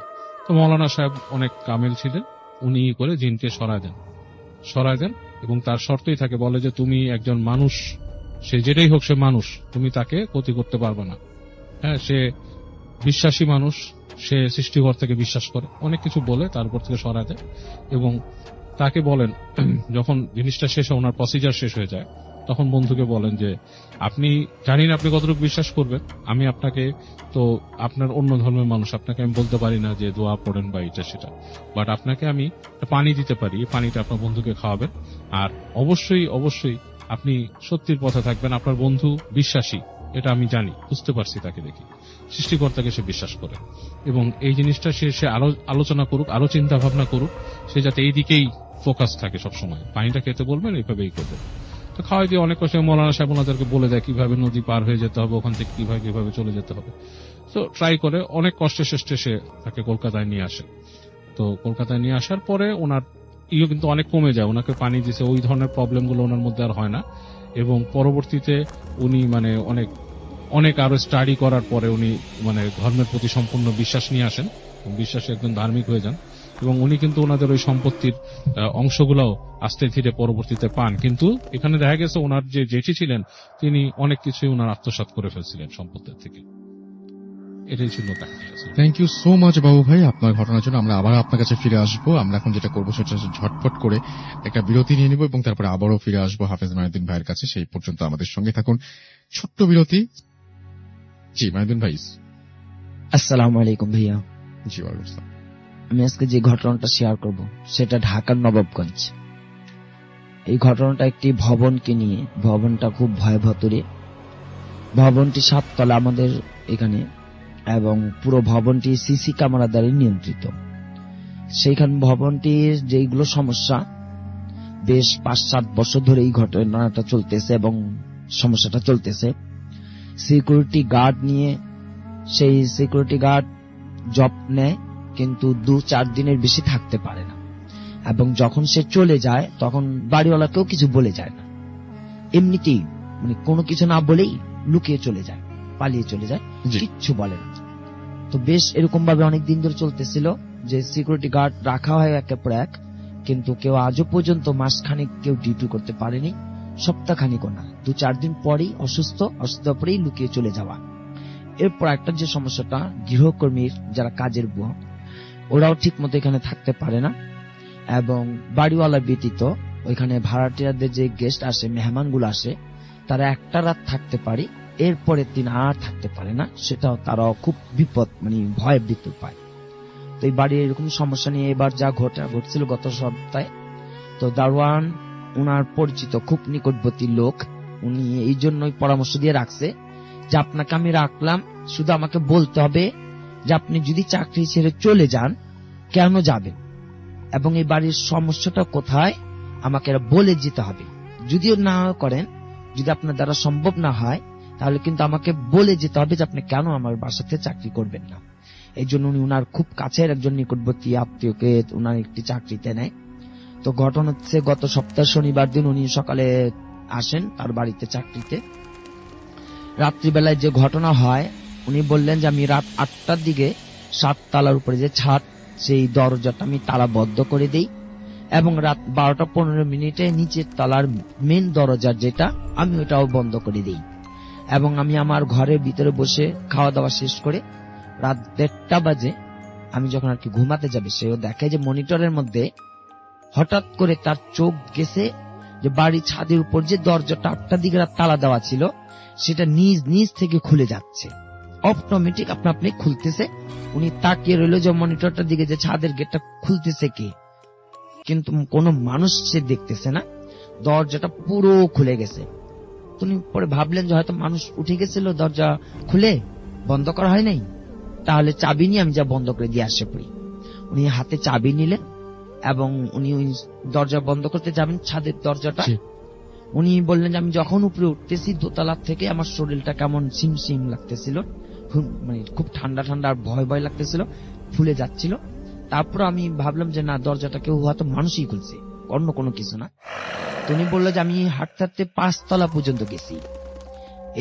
তো মৌলানা সাহেব অনেক কামেল ছিলেন, উনি করে জিনকে সরায় দেন এবং তার শর্তই থাকে, বলে যে তুমি একজন মানুষ, সে যেটাই হোক সে মানুষ, তুমি তাকে ক্ষতি করতে পারবে না। হ্যাঁ, সে বিশ্বাসী মানুষ, সে সৃষ্টিকর্তাকে বিশ্বাস করে, অনেক কিছু বলে তারপর থেকে সরায় দেয়। এবং তাকে বলেন যখন জিনিসটা শেষ হয়, ওনার প্রসিজার শেষ হয়ে যায়, তখন বন্ধুকে বলেন যে আপনি জানি না আপনি কতটুকু বিশ্বাস করবেন, আমি আপনাকে, তো আপনার অন্য ধর্মের মানুষ, আপনাকে আমি বলতে পারি না যে দোয়া পড়েন বা এটা সেটা, বাট আপনাকে আমি পানি দিতে পারি, পানিটা আপনার বন্ধুকে খাওয়াবেন। আর অবশ্যই অবশ্যই আপনি সত্যির পথে থাকবেন, আপনার বন্ধু বিশ্বাসী, এটা আমি জানি, বুঝতে পারছি, তাকে দেখি সৃষ্টিকর্তাকে সে বিশ্বাস করে, এবং এই জিনিসটা সে আরো আলোচনা করুক, আরো চিন্তা ভাবনা করুক, সে যাতে এই দিকেই ফোকাস থাকে সবসময়। পানিটা খেতে বলবেন, এইভাবেই করবেন। তো খাওয়াই দিয়ে অনেক কষ্ট মৌলানা সাহেব ওনাদেরকে বলে দেয় কিভাবে নদী পার হয়ে যেতে হবে, ওখান থেকে কিভাবে চলে যেতে হবে। তো ট্রাই করে অনেক কষ্টে শেষে সে তাকে কলকাতায় নিয়ে আসে। তো কলকাতায় নিয়ে আসার পরে ওনার কিন্তু অনেক কমে যায়, ওনাকে পানি দিছে, ওই ধরনের প্রবলেম গুলো ওনার মধ্যে আর হয় না। এবং পরবর্তীতে উনি মানে অনেক আরো স্টাডি করার পরে উনি মানে ধর্মের প্রতি সম্পূর্ণ বিশ্বাস নিয়ে আসেন, বিশ্বাসে একদম ধার্মিক হয়ে যান। এবং উনি কিন্তু ওনাদের ওই সম্পত্তির অংশগুলোও আস্তে ধীরে পরবর্তীতে পান। কিন্তু এখানে দেখা গেছে ওনার যে জেঠি ছিলেন, তিনি অনেক কিছুই ওনার আত্মসাৎ করে ফেলছিলেন সম্পত্তির থেকে। এটাই ছিল কাহিনী। থ্যাংক ইউ সো মাচ বাবু ভাই আপনার ঘটনার জন্য। আমরা আবার আপনার কাছে ফিরে আসবো। আমরা এখন যেটা করবো সেটা হচ্ছে ঝটপট করে একটা বিরতি নিয়ে নিব এবং তারপরে আবারও ফিরে আসবো হাফেজ মাইনুদ্দিন ভাইয়ের কাছে। সেই পর্যন্ত আমাদের সঙ্গে থাকুন। ছোট্ট বিরতি। জি মাইনুদ্দিন ভাই। আসসালামু আলাইকুম ভাইয়া। জি ওয়ালাইকুম আসসালাম। আমি আজকে যে ঘটনাটা শেয়ার করব সেটা ঢাকার নবাবগঞ্জ। এই ঘটনাটা একটি ভবনকে নিয়ে। ভবনটা খুব ভয়াবহতরে। ভবনটি 7 তলা আমাদের এখানে, এবং পুরো ভবনটি সিসি ক্যামেরা দ্বারা নিয়ন্ত্রিত। সেইখানে ভবনটির যেগুলো সমস্যা, বেশ 5-7 বছর ধরে এই ঘটনাটা চলতেছে এবং সমস্যাটা চলতেছে। সিকিউরিটি গার্ড নিয়ে, সেই সিকিউরিটি গার্ড জব নেয় কিন্তু 2-4 দিনের বেশি থাকতে পারে না, এবং যখন সে চলে যায় তখন বাড়িওয়ালাকেও কিছু বলে যায় না, এমনিতেই মানে কোনো কিছু না বলেই লুকিয়ে চলে যায়, পালিয়ে চলে যায়, কিচ্ছু বলে না। তো বেশ এরকম ভাবে অনেক দিন ধরে চলতেছিল যে সিকিউরিটি গার্ড রাখা হয় একের পর এক, কিন্তু কেউ আজও পর্যন্ত মাসখানেক কেউ ডিউটি করতে পারেনি, সপ্তাহখানিকও না। 2-4 দিন পরেই অসুস্থ পরেই লুকিয়ে চলে যাওয়া। এরপর একটা যে সমস্যাটা, গৃহকর্মীর যারা কাজের বুয়া, ওরাও ঠিক মতো এখানে থাকতে পারে না, এবং বাড়িওয়ালা ব্যতীত ওইখানে ভাড়াটিয়াদের যে গেস্ট আসে, মেহমানগুলো আসে, তারা একটা রাত থাকতে পারে, এরপরের দিন আর থাকতে পারে না। সেটাও তারাও খুব বিপদ মানে ভয় ভীতু পায়। তো এই বাড়ির এরকম সমস্যা নিয়ে এবার যা ঘটছিল গত সপ্তাহে, তো দারোয়ান উনার পরিচিত খুব নিকটবর্তী লোক, উনি এই জন্যই পরামর্শ দিয়ে রাখছে যে আপনাকে আমি রাখলাম, শুধু আমাকে বলতে হবে যে আপনি যদি চাকরি ছেড়ে চলে যান কেন যাবেন, এবং এই বাড়ির সমস্যাটা কোথায় আমাকে বলে যেতে হবে। যদিও না করেন, যদি আপনার দ্বারা সম্ভব না হয়, তাহলে কিন্তু আমাকে বলে যেতে হবে যে আপনি কেন আমার বাসাতে চাকরি করবেন না। এই জন্য উনি উনার খুব কাছের একজন নিকটবর্তী আত্মীয়কে উনার একটি চাকরিতে নেয়। তো ঘটনা হচ্ছে গত সপ্তাহ শনিবার দিন উনি সকালে আসেন তার বাড়িতে চাকরিতে। রাত্রিবেলায় যে ঘটনা হয়, উনি বললেন যে আমি রাত 8টার দিকে 7 তলার উপরে যে ছাদ, সেই দরজাটা আমি তালা বদ্ধ করে দেই, এবং রাত 12টা 15 নিচের তলার মেন দরজা যেটা, আমি ওটাও বন্ধ করে দিই। এবং আমি আমার ঘরের ভিতরে বসে খাওয়া দাওয়া শেষ করে রাত 1:30 বাজে আমি যখন আর কি ঘুমাতে যাবে, সেও দেখে যে মনিটরের মধ্যে হঠাৎ করে তার চোখ গেছে যে বাড়ির ছাদের উপর যে দরজাটা 8টার দিকে তালা দেওয়া ছিল, সেটা নিজ থেকে খুলে যাচ্ছে, অটোমেটিক আপনি খুলতেছে। উনি তাকিয়ে রইল যে মনিটরটার দিকে, যে ছাদের গেটটা খুলতেছে কে, কিন্তু কোনো মানুষ সে দেখতেছে না, দরজাটা পুরো খুলে গেছে। উনি পরে ভাবলেন যে হয়তো মানুষ উঠে গেছিল, দরজা খুলে বন্ধ করা হয় নাই, তাহলে চাবি নিয়ে আমি যা বন্ধ করে দিয়ে আসে পড়ি। উনি হাতে চাবি নিলেন এবং উনি ওই দরজা বন্ধ করতে যাবেন, ছাদের দরজাটা। উনি বললেন যে আমি যখন উপরে উঠতেছি দোতলা থেকে, আমার শরীরটা কেমন সিম লাগতেছিল, মানে খুব ঠান্ডা আর ভয় লাগতেছিল, ফুলে যাচ্ছিল। তারপর আমি ভাবলাম যে না, দরজাটা কেউ হয়তো মানুষই খুলছে, অন্য কোনো কিছু না। উনি বললো যে আমি হাঁটতে 5 তলা পর্যন্ত গেছি।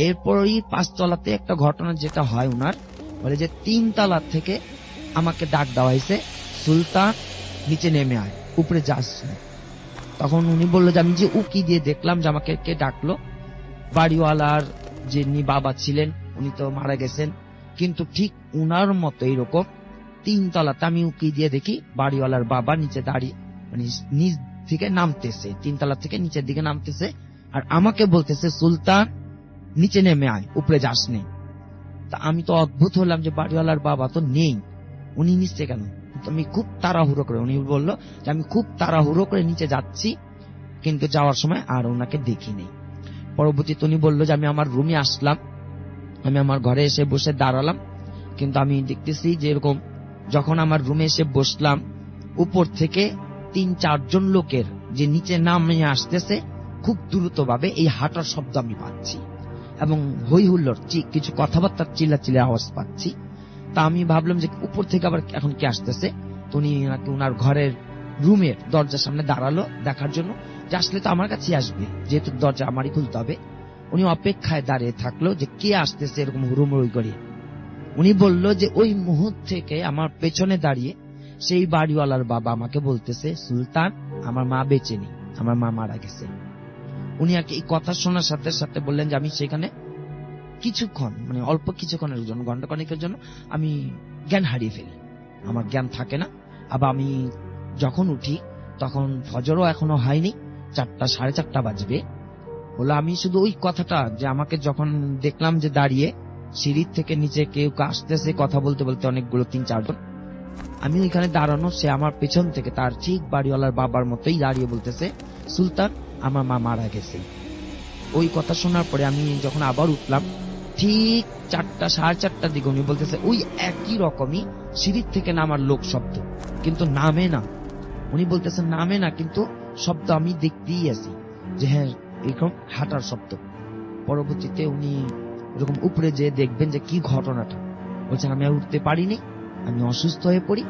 এরপরই 5 তলাতে একটা ঘটনা যেটা হয় উনার, বলে যে 3 তলা থেকে আমাকে ডাক দেওয়া হয়েছে, সুলতান নিচে নেমে আয়, উপরে যাস না। তখন উনি বললো যে আমি যে উকি দিয়ে দেখলাম যে আমাকে কে ডাকলো, বাড়িওয়ালার যিনি বাবা ছিলেন উনি তো মারা গেছেন, কিন্তু ঠিক উনার মতো এইরকম 3 তলাতে আমি উকি দিয়ে দেখি বাড়িওয়ালার বাবা নিচে দাঁড়িয়ে, মানে নিচ থেকে নামতেছে, 3 তলা থেকে নিচের দিকে নামতেছে, আর আমাকে বলতেছে সুলতান নিচে নেমে আয়, উপরে যাস নে। তা আমি তো অদ্ভুত হলাম যে বাড়িওয়ালার বাবা তো নেই, উনি নিচে কেন? আমি খুব তাড়াহুড়ো করে, উনি বললো যে আমি খুব তাড়াহুড়ো করে নিচে যাচ্ছি, কিন্তু যাওয়ার সময় আর ওনাকে দেখিনি। পরবর্তীতে উনি বললো যে আমি আমার রুমে আসলাম, আমি আমার ঘরে এসে বসে দাঁড়ালাম, কিন্তু আমি দেখতেছি যে এরকম যখন আমার রুমে এসে বসলাম, উপর থেকে 3-4 জন লোকের যে নিচে নামে আসতেছে খুব দ্রুত ভাবে, এই হাঁটার শব্দ আমি পাচ্ছি এবং হই হুল্লোড় কিছু কথাবার্তার চিল্লাচিল্লি আওয়াজ পাচ্ছি। তা আমি ভাবলাম যে উপর থেকে আবার এখন কে আসতেছে। তো উনি ওনার ঘরের রুমের দরজার সামনে দাঁড়ালো দেখার জন্য, যে আসলে তো আমার কাছে আসবে, যেহেতু দরজা আমারই খুলতে হবে। উনি অপেক্ষায় দাঁড়িয়ে থাকলো যে কে আসতেছে এরকম হুড়োমুড়ি করে। উনি বলল যে ওই মুহূর্ত থেকে আমার পেছনে দাঁড়িয়ে সেই বাড়িওয়ালার বাবা আমাকে বলতেছে, সুলতান আমার মা বেঁচে নেই, আমার মা মারা গেছে। উনি আর কি এই কথা শোনার সাথে সাথে বললেন যে আমি সেখানে কিছুক্ষণ, মানে অল্প কিছুক্ষণের জন্য, ঘন্টাখানেকের জন্য আমি জ্ঞান হারিয়ে ফেলি, আমার জ্ঞান থাকে না। আবার আমি যখন উঠি তখন ফজরও এখনো হয়নি, 4টা 4:30 বাজবে। বলে আমি শুধু ওই কথাটা, যে আমাকে যখন দেখলাম যে দাঁড়িয়ে সিঁড়ির থেকে নিচে কেউ আসতেছে কথা বলতে বলতে, অনেকগুলো 3-4 জন, আমি ওইখানে দাঁড়ানো, সে আমার পেছন থেকে তার ঠিক বাড়িওয়ালার বাবার মতোই দাঁড়িয়ে বলতেছে, সুলতান আমার মা মারা গেছে। ওই কথা শোনার পরে আমি যখন আবার উঠলাম, ঠিক 4টা 4:30টার দিকে উনি বলতেছে ওই একই রকমই সিঁড়ির থেকে নামার লোক শব্দ, কিন্তু নামে না। উনি বলতেছেন নামে না, কিন্তু শব্দ আমি দেখতেই আছি যে হ্যাঁ এরকম হাঁটার শব্দ। পরবর্তীতে উনি এরকম উপরে যে দেখবেন যে কি ঘটনাটা, বলছেন আমি আর উঠতে পারিনি, আমি অসুস্থ হয়ে পড়ি।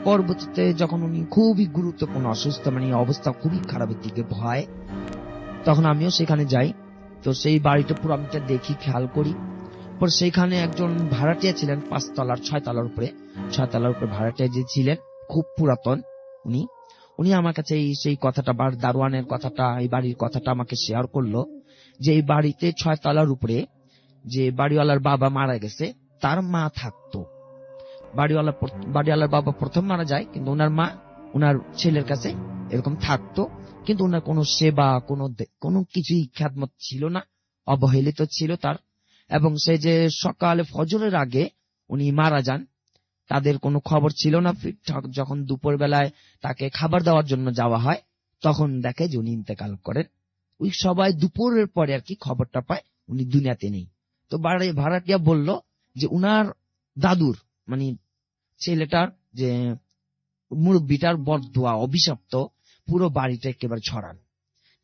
পরবর্তীতে যখন উনি খুবই গুরুত্বপূর্ণ অসুস্থ, মানে অবস্থা খুবই খারাপের দিকে ভয়, তখন আমিও সেখানে যাই। তো সেই বাড়িটা পুরো আমি দেখি, খেয়াল করি। পর সেইখানে একজন ভাড়াটিয়া ছিলেন 5 তলার 6 তলার উপরে, 6 তলার উপরে ভাড়াটিয়া যে ছিলেন, খুব পুরাতন উনি আমার কাছে সেই কথাটা, দারোয়ানের কথাটা, এই বাড়ির কথাটা আমাকে শেয়ার করলো, যে এই বাড়িতে 6 তলার উপরে যে বাড়িওয়ালার বাবা মারা গেছে তার মা থাকতো। বাড়িওয়ালার বাবা প্রথম মারা যায়, কিন্তু ওনার মা ওনার ছেলের কাছে এরকম থাকতো, কিন্তু ওনার কোনো সেবা কোনো কিছুই খ্যাতমত ছিল না, অবহেলিত ছিল তার। এবং সে যে সকালে ফজরের আগে উনি মারা যান, তাদের কোনো খবর ছিল না। যখন দুপুর বেলায় তাকে খাবার দেওয়ার জন্য যাওয়া হয়, তখন দেখে যে উনি ইন্তেকাল করেন। ওই সবাই দুপুরের পরে আর কি খবরটা পায় উনি দুনিয়াতে নেই। তো ভাড়াটিয়া বলল যে উনার দাদুর, মানে ছেলেটার যে মুরব্বিটার বরদোয়া অভিশপ্ত পুরো বাড়িটা একেবারে ছড়ান,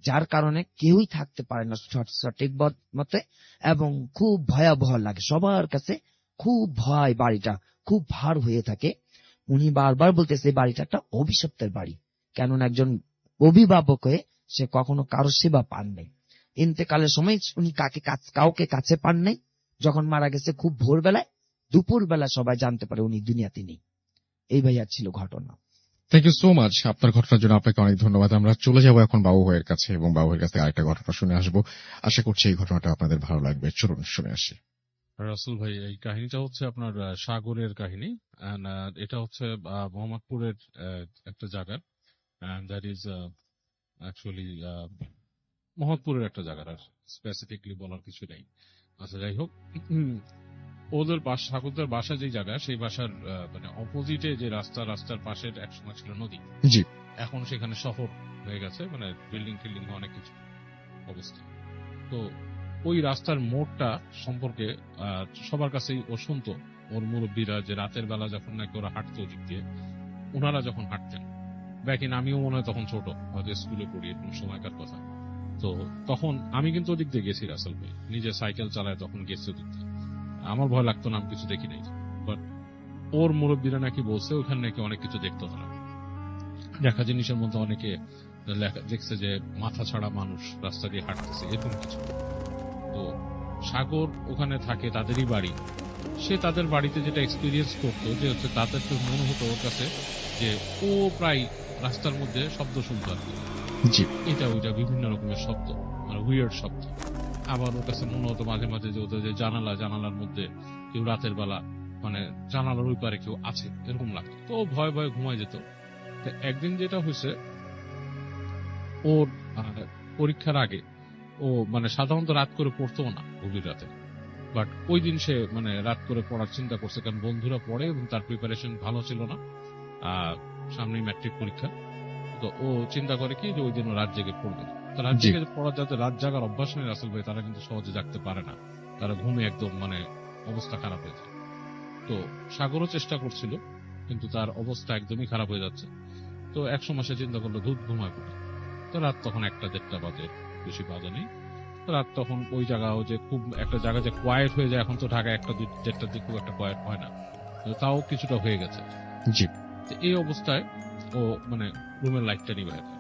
যার কারণে কেউই থাকতে পারে না সঠিক মতে, এবং খুব ভয়াবহ লাগে সবার কাছে, খুব ভয়, বাড়িটা খুব ভার হয়ে থাকে। উনি বারবার বলতেছে বাড়িটা একটা অভিশপ্তের বাড়ি, কেননা একজন অভিভাবক হয়ে সে কখনো কারো সেবা পান নাই। ইন্তেকালের সময় উনি কাউকে কাছে পান নাই। যখন মারা গেছে খুব ভোরবেলায়, দুপুর বেলা সবাই জানতে পারে উনি দুনিয়াতে নেই। এই ভাইয়া ছিল ঘটনা। থ্যাংক ইউ সো মাচ আপনার ঘটনার জন্য। আপনাকে অনেক ধন্যবাদ। আমরা চলে যাব এখন বাবু ভাইয়ের কাছে, এবং বাবু ভাইয়ের কাছ থেকে আরেকটা ঘটনা শুনে আসবো। আশা করছি এই ঘটনাটা আপনাদের ভালো লাগবে। চলুন শুনে আসি। রাসেল ভাই, এই কাহিনীটা হচ্ছে আপনার সাগরের কাহিনী। এটা হচ্ছে মোহাম্মদপুরের একটা জায়গা, দ্যাট ইজ অ্যাকচুয়ালি মোহাম্মদপুরের একটা জায়গা, আর স্পেসিফিকলি বলার কিছু নেই। আচ্ছা যাই হোক, ওদের ঠাকুরদের বাসা যে জায়গা, সেই বাসার মানে অপোজিটে যে রাস্তার পাশের একসময় ছিল নদী। জি। এখন সেখানে শহর হয়ে গেছে, মানে বিল্ডিং টিল্ডিং অনেক কিছু অবস্থা। তো ওই রাস্তার মোড়টা সম্পর্কে সবার কাছেই ও শুনতো, ওর মুরব্বীরা, যে রাতের বেলা যখন নাকি ওরা হাঁটতো ওদিক দিয়ে, ওনারা যখন হাঁটতেন, ব্যাকিন আমিও মনে হয় তখন ছোট, হয়তো স্কুলে পড়ি, এরকম সময়কার কথা। তো তখন আমি কিন্তু ওদিক দিয়ে গেছি, রাসেল ভাই নিজে সাইকেল চালায় তখন গেছি ওদিক দিয়ে। আমার ভয় লাগতো না, আমি কিছু দেখি নাই। বাট ওর মুরব্বীরা নাকি বলছে ওখানে নাকি অনেক কিছু দেখতো তারা। দেখা জিনিসের মধ্যে অনেকে দেখছে যে মাথা ছাড়া মানুষ রাস্তা দিয়ে হাঁটতেছে, এরকম কিছু। তো সাগর ওখানে থাকে, তাদেরই বাড়ি। সে তাদের বাড়িতে যেটা এক্সপিরিয়েন্স করতো যে হচ্ছে তাদের তো মনে হতো ওর কাছে যে ও প্রায় রাস্তার মধ্যে শব্দ শুনতো আর কি, জি এটা ওইটা বিভিন্ন রকমের শব্দ, মানে উইয়ার্ড শব্দ। আবার ওর কাছে মনে হতো মাঝে মাঝে যে ওদের যে জানালার মধ্যে কেউ রাতের বেলা মানে জানালার ওই পারে কেউ আছে এরকম লাগতো। তো ও ভয়ে ভয়ে ঘুমায় যেত। তো একদিন যেটা হয়েছে, ওর পরীক্ষার আগে ও মানে সাধারণত রাত করে পড়তো না গভীর রাতে, বাট ওই দিন সে মানে রাত করে পড়ার চিন্তা করছে, কারণ বন্ধুরা পড়ে এবং তার প্রিপারেশন ভালো ছিল না, সামনেই ম্যাট্রিক পরীক্ষা। তো ও চিন্তা করে কি যে ওই দিন ও রাত জেগে পড়বে। তো রাত জি। জেগে পড়ার যাতে রাত জাগার অভ্যাস নেই রাসেল ভাই, তারা কিন্তু সহজে জাগতে পারে না, তারা ঘুমে একদম মানে অবস্থা খারাপ হয়ে যায়। তো সাগরও চেষ্টা করছিল, কিন্তু তার অবস্থা একদমই খারাপ হয়ে যাচ্ছে। তো একসময় সে চিন্তা করলো ধূপ ঘুমায় পড়ে। তো রাত তখন 1টা-1:30 বাজে, বেশি বাজে নেই। তো রাত তখন ওই জায়গাও যে খুব একটা জায়গা যে কোয়াইট হয়ে যায়, এখন তো ঢাকা 1টা-1:30টার দিকে খুব একটা কোয়াইট হয় না, তো তাও কিছুটা হয়ে গেছে। জি তো এই অবস্থায় ও মানে রুমের লাইটটা নিভায় দেয়।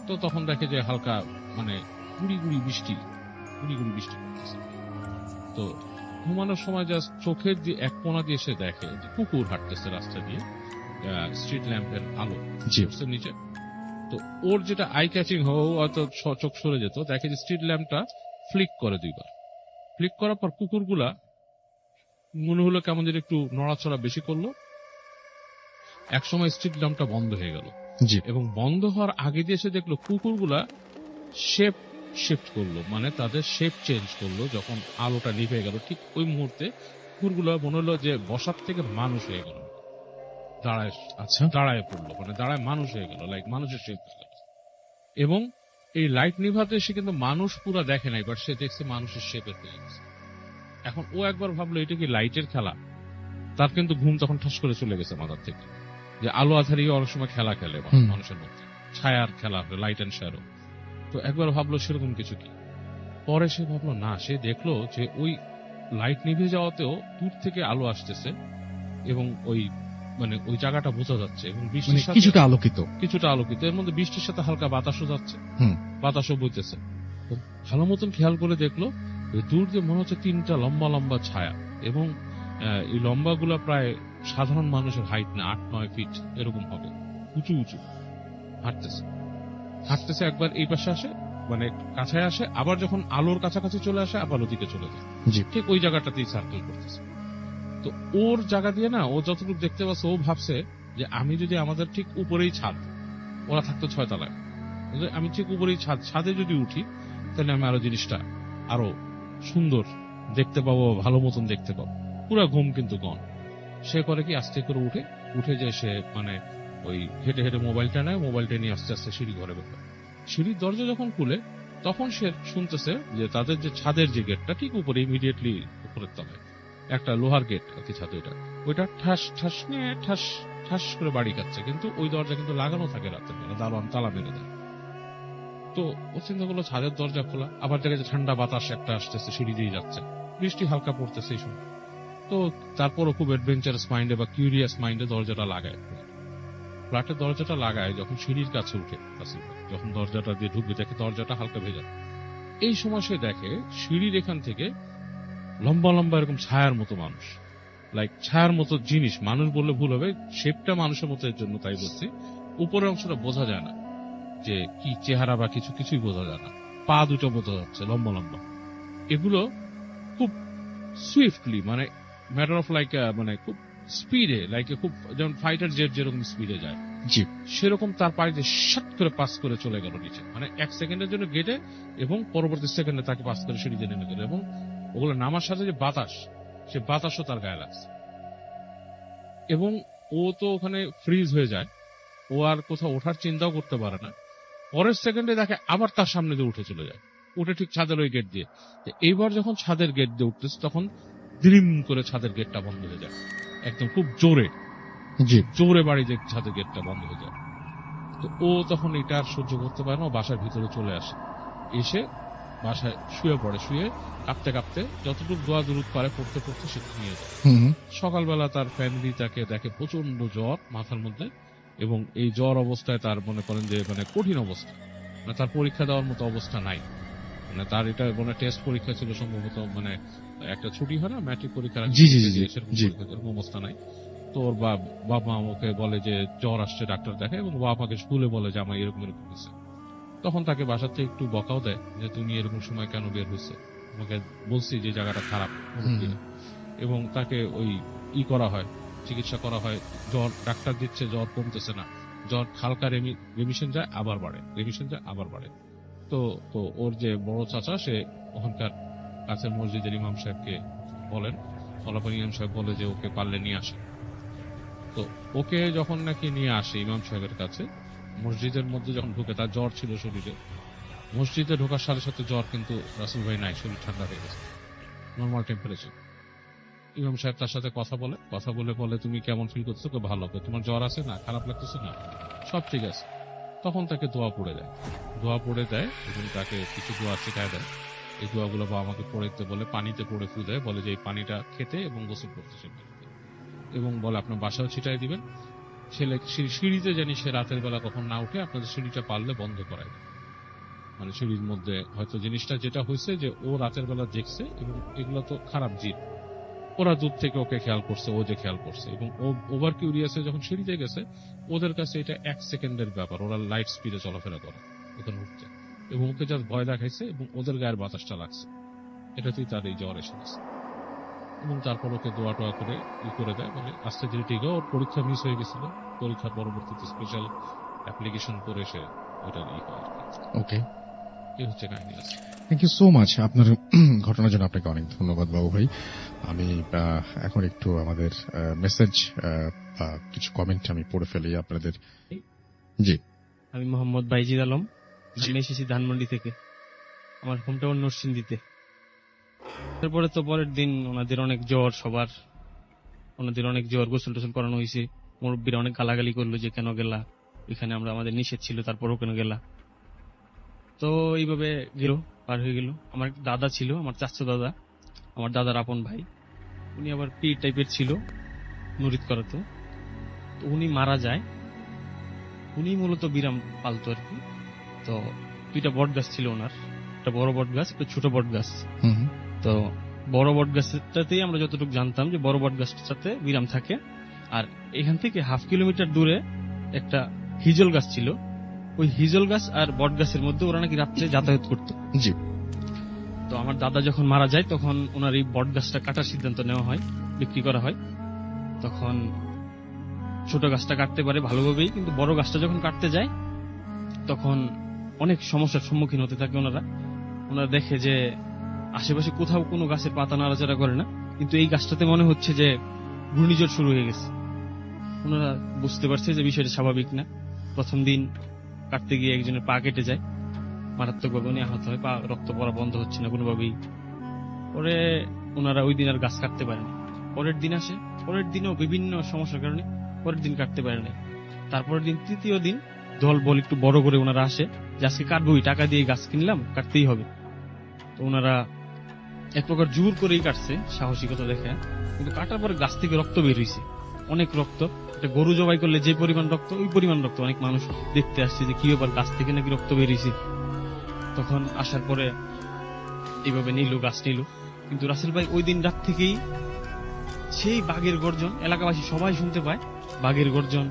তো তখন দেখে যে হালকা মানে গুড়ি গুড়ি বৃষ্টি পড়তেছে। তো ঘুমানোর সময় জাস্ট চোখের যে এক কোণা দিয়ে সে দেখে যে কুকুর হাঁটতেছে রাস্তা দিয়ে, স্ট্রিট ল্যাম্পের আলো জি পড়ছে নিচে। তো ওর যেটা আই ক্যাচিং হয়তো চোখ সরে যেত, দেখে যে স্ট্রিট ল্যাম্পটা ফ্লিক করে 2বার। ফ্লিক করার পর কুকুরগুলা মনে হলো কেমন যেন একটু নড়াচড়া বেশি করলো। একসময় স্ট্রিট ল্যাম্পটা বন্ধ হয়ে গেল, জি এবং বন্ধ হওয়ার আগে দিয়ে এসে দেখলো কুকুরগুলা শেপ শিফট করলো, মানে তাদের শেপ চেঞ্জ করলো। যখন আলোটা নিভে গেল ঠিক ওই মুহূর্তে কুকুরগুলো মনে হলো যে বসার থেকে মানুষ হয়ে গেল, দাঁড়ায় আচ্ছা দাঁড়ায় পড়লো, মানে দাঁড়ায় মানুষ হয়ে গেল, লাইক মানুষের শেপ হয়ে গেল। এবং এই লাইট নিভাতে সে কিন্তু মানুষ পুরা দেখে নাই, বাট সে দেখছে মানুষের শেপের হয়ে গেছে। এখন ও একবার ভাবলো এটা কি লাইটের খেলা। তার কিন্তু ঘুম তখন ঠাস করে চলে গেছে মাথার থেকে, যে আলো আধারি অনেক সময় খেলা খেলে মানুষের মধ্যে, ছায়ার খেলা, লাইট অ্যান্ড শ্যাডো। তো একবার ভাবলো সেরকম কিছু কি। পরে সে ভাবলো না, সে দেখলো যে ওই লাইট নিভে যাওয়াতেও দূর থেকে আলো আসতেছে, এবং ওই মানে ওই জায়গাটা বোঝা যাচ্ছে, এবং মানে বৃষ্টির সাথে কিছুটা আলোকিত। এর মধ্যে বৃষ্টির সাথে হালকা বাতাসও যাচ্ছে, হুম বাতাসও বইতেছে। তো ভালো মতন খেয়াল করে দেখলো যে দূর দিয়ে মনে হচ্ছে 3টা লম্বা লম্বা ছায়া, এবং এই লম্বাগুলা প্রায় সাধারণ মানুষের হাইট না, 8-9 ফিট এরকম হবে, উঁচু উঁচু হাঁটতেছে। একবার এই পাশে আসে, মানে কাছে আসে, আবার যখন আলোর কাছাকাছি চলে আসে আবার ওদিকে চলে যায়, জি ঠিক ওই জায়গাটাতেই সার্কেল করতেছে। তো ওর জায়গা দিয়ে না, ও যতটুকু দেখতে পাচ্ছে ও ভাবছে যে আমি যদি আমাদের ঠিক উপরেই ছাদ, ওরা থাকতো 6 তলায়, আমি ঠিক উপরেই ছাদে যদি উঠি, তাহলে আমি আরো জিনিসটা আরো সুন্দর দেখতে পাবো, ভালো মতন দেখতে পাবো। পুরা ঘুম কিন্তু গন। সে করে কি, আস্তে করে উঠে যায় সে, মানে ওই হেঁটে হেঁটে মোবাইলটা নেয়, মোবাইলটা নিয়ে আস্তে আস্তে সিঁড়ি ঘরে বের হয়। সিঁড়ির দরজা যখন খুলে, তখন সে শুনতেছে যে তাদের যে ছাদের যে গেটটা ঠিক উপরে, ইমিডিয়েটলি উপরের তলায় একটা লোহার গেট আর কি ছাদে, ওইটা ঠাস ঠাস নিয়ে ঠাস ঠাস করে বাড়ি খাচ্ছে, কিন্তু ওই দরজা কিন্তু লাগানো থাকে রাতের বেলা, দারোয়ান তালা মেরে দেয়। তো ও চিন্তা করলো ছাদের দরজা খোলা, আবার দেখে যে ঠান্ডা বাতাস একটা আসতেছে, সিঁড়ি দিয়ে যাচ্ছে, বৃষ্টি হালকা পড়তেছে এই সময়। তো তারপরও খুব অ্যাডভেঞ্চারাস মাইন্ডে বা কিউরিয়াস মাইন্ডে দরজাটা লাগায়, ফ্ল্যাটের দরজাটা লাগায়। যখন সিঁড়ির কাছে উঠে, যখন দরজাটা দিয়ে ঢুকবে, দেখে দরজাটা হালকা ভেজা। এই সময় সে দেখে সিঁড়ির এখান থেকে লম্বা লম্বা এরকম ছায়ার মতো মানুষ, লাইক ছায়ার মতো জিনিস, মানুষ বললে ভুল হবে, শেপটা মানুষের মতো, এর জন্য তাই বলছি। উপরের অংশটা বোঝা যায় না যে কি চেহারা বা কিছুই বোঝা যায় না, পা দুটো বোঝা যাচ্ছে লম্বা লম্বা। এগুলো খুব সুইফটলি, মানে ম্যাটার অফ লাইক, মানে খুব স্পিডে, লাইক খুব যেমন ফাইটার জেট যেরকম স্পিডে যায়, জি সেরকম তার পায়ে যে সাত করে পাস করে চলে গেল নিচে, মানে 1 সেকেন্ডের জন্য গেটে, এবং পরবর্তী সেকেন্ডে তাকে পাস করে সিঁড়িতে নেমে গেল। এবং ওগুলো নামার সাথে যে বাতাস, সে বাতাসও তার গায়ে লাগছে, এবং ও তো ওখানে ফ্রিজ হয়ে যায়, ও আর কোথাও ওঠার চিন্তাও করতে পারে না। পরের সেকেন্ডে দেখে আবার তার সামনে দিয়ে উঠে চলে যায়, উঠে ঠিক ছাদের ওই গেট দিয়ে। এইবার যখন ছাদের গেট দিয়ে উঠতেছে, তখন দ্রিম করে ছাদের গেটটা বন্ধ হয়ে যায়, একদম খুব জোরে জি জোরে বাড়ি দিয়ে ছাদের গেটটা বন্ধ হয়ে যায়। তো ও তখন এটা আর সহ্য করতে পারে না, বাসার ভিতরে চলে আসে, এসে বাসায় শুয়ে পড়ে, শুয়ে কাঁপতে কাঁপতে যতটুকু দোয়া দুরুদ পারে পড়তে পড়তে সে ঘুমিয়ে যায়। হুম সকালবেলা তার ফ্যামিলি তাকে দেখে প্রচন্ড জ্বর মাথার মধ্যে, এবং এই জ্বর অবস্থায় তার মনে করেন যে মানে কঠিন অবস্থা, মানে তার পরীক্ষা দেওয়ার মতো অবস্থা নাই, মানে তার এটা মানে টেস্ট পরীক্ষা ছিল সম্ভবত, মানে একটা ছুটি হয় না ম্যাট্রিক পরীক্ষার আগে, জি, জি, জি, জি, সেরকম জি। পরীক্ষা, এরকম অবস্থা নাই। তো ওর বাবা মা আমাকে বলে যে জ্বর আসছে, ডাক্তার দেখায়, এবং বাবা আমাকে স্কুলে বলে যে আমার এরকম এরকম হয়েছে। তখন তাকে বাসা থেকে একটু বকাও দেয় যে তুমি এরকম সময় কেন বের হয়েছে, তোমাকে বলছি যে জায়গাটা খারাপ, হুম। এবং তাকে ওই করা হয়, চিকিৎসা করা হয়। জ্বর ডাক্তার দিচ্ছে, জ্বর কমতেছে না, জ্বর হালকা রেমিশন যায় আবার বাড়ে, রেমিশন যায় আবার বাড়ে। তো তো ওর যে বড় চাচা, সে ওখানকার কাছের মসজিদের ইমাম সাহেবকে বলেন, ফলাফল ইমাম সাহেব বলে যে ওকে পারলে নিয়ে আসে। তো ওকে যখন নাকি নিয়ে আসে ইমাম সাহেবের কাছে, মসজিদের মধ্যে যখন ঢুকে, তার জ্বর ছিল শরীরে, মসজিদে ঢোকার সাথে সাথে জ্বর কিন্তু রাসুল ভাই নাই, শরীর ঠান্ডা হয়ে গেছে, নর্মাল টেম্পারেচার। ইমাম সাহেব তার সাথে কথা বলে তুমি কেমন ফিল করছো, ভালো, তোমার জ্বর আছে না, খারাপ লাগতেছে না, সব ঠিক আছে। তখন তাকে দোয়া পড়ে দেয় এবং তাকে কিছু দোয়া শেখায় দেয়। এই দোয়াগুলো বাবা আমাকে পড়ে দিতে বলে, পানিতে পড়ে ফু দেয়, বলে যে এই পানিটা খেতে এবং গোসল করতে সে পানিতে, এবং বলে আপনার বাসাও ছিটাই দিবেন। ছেলে সিঁড়িতে জানি সে রাতের বেলা কখন না উঠে, আপনাদের সিঁড়িটা পারলে বন্ধ করায় দেয়। মানে সিঁড়ির মধ্যে হয়তো জিনিসটা যেটা হয়েছে যে ও রাতের বেলা দেখছে, এবং এগুলো তো খারাপ জিন, ওরা দূর থেকে ওকে খেয়াল করছে, ও যে খেয়াল করছে, এবং ও ওভার কিউরিয়াসে যখন সিঁড়িতে গেছে, ওদের কাছে এটা 1 সেকেন্ডের ব্যাপার, ওরা লাইট স্পিডে চলাফেরা করে ওখানে উঠতে, এবং ওকে জাস্ট ভয় দেখাইছে এবং ওদের গায়ের বাতাসটা লাগছে, এটাতেই তার এই জ্বর এসে গেছে। এবং তারপর ওকে দোয়া টোয়া করে করে দেয়, মানে আস্তে ধীরে ঠিক হয়। ওর পরীক্ষা মিস হয়ে গেছিল, পরীক্ষার পরবর্তীতে স্পেশাল অ্যাপ্লিকেশন করে সে ওইটার হয় আর কি। ওকে, এই হচ্ছে কাহিনী আছে। Thank you so much. আপনার ঘটনার জন্য আপনাকে অনেক ধন্যবাদ বাবু ভাই। আমি এখন একটু আমাদের মেসেজ বা কিছু কমেন্ট আমি পড়ে ফেলি আপনাদের। জি, আমি মোহাম্মদ বাইজিদ আলম, আমি এসেছি ধানমন্ডি থেকে, আমার হোম টাউন নরসিংদীতে। তারপরে তো পরের দিন ওনাদের অনেক জ্বর, ওনাদের অনেক জ্বর, গোসল টোসল করানো হয়েছে। মুরব্বীরা অনেক গালাগালি করলো যে কেন গেলা, এখানে আমাদের নিষেধ ছিল, তারপরও কেন গেলা। তো এইভাবে গেল, পার হয়ে গেল। আমার একটা দাদা ছিল, আমার চাচা দাদা, আমার দাদার আপন ভাই। উনি আবার পীর টাইপের ছিল, মুরিদ করাতো। তো উনি মারা যায়। উনি মূলত বিরাম পালতো আর কি। তো 2টা বট গাছ ছিল ওনার, একটা বড় বট গাছ, একটা ছোট বট গাছ। তো বড় বট গাছটাতেই আমরা যতটুকু জানতাম যে বড় বট গাছটাতে বিরাম থাকে, আর এখান থেকে 1/2 কিলোমিটার দূরে একটা হিজল গাছ ছিল। ওই হিজল গাছ আর বট গাছের মধ্যে ওরা নাকি রাত্রে যাতায়াত করতো। জি। তো আমার দাদা যখন মারা যায়, তখন ওনার এই বট গাছটা কাটার সিদ্ধান্ত নেওয়া হয়, বিক্রি করা হয়। তখন ছোট গাছটা কাটতে পারে ভালোভাবেই, কিন্তু বড় গাছটা যখন কাটতে যায়, তখন অনেক সমস্যার সম্মুখীন হতে থাকে ওনারা দেখে যে আশেপাশে কোথাও কোনো গাছের পাতা নাড়াচাড়া করে না, কিন্তু এই গাছটাতে মনে হচ্ছে যে ঘূর্ণিঝড় শুরু হয়ে গেছে। ওনারা বুঝতে পারছে যে বিষয়টা স্বাভাবিক না। প্রথম দিন কাটতে গিয়ে একজনের পা কেটে যায়, মারাত্মকভাবে উনি আহত হয়, পা রক্ত পড়া বন্ধ হচ্ছে না কোনোভাবেই। পরে ওনারা ওই দিন আর গাছ কাটতে পারেনি। পরের দিন আসে, পরের দিনও বিভিন্ন সমস্যার কারণে পরের দিন কাটতে পারে নাই। তারপরের দিন, তৃতীয় দিন, দল বল একটু বড় করে ওনারা আসে যে আজকে কাটবোই, টাকা দিয়ে গাছ কিনলাম, কাটতেই হবে। তো ওনারা এক প্রকার জোর করেই কাটছে, সাহসিকতা দেখে। কিন্তু কাটার পরে গাছ থেকে রক্ত বের হয়েছে, অনেক রক্ত। একটা গরু জবাই করলে যে পরিমাণ রক্ত, ওই পরিমাণ রক্ত। অনেক মানুষ দেখতে আসছে যে কি ব্যাপার, গাছ থেকে নাকি রক্ত বেরিয়েছে। তখন আসার পরে এইভাবে নিল, গাছ নিল। কিন্তু রাসেল ভাই ওই দিন রাত থেকেই সেই বাঘের গর্জন, এলাকাবাসী সবাই শুনতে পায়, বাঘের গর্জন,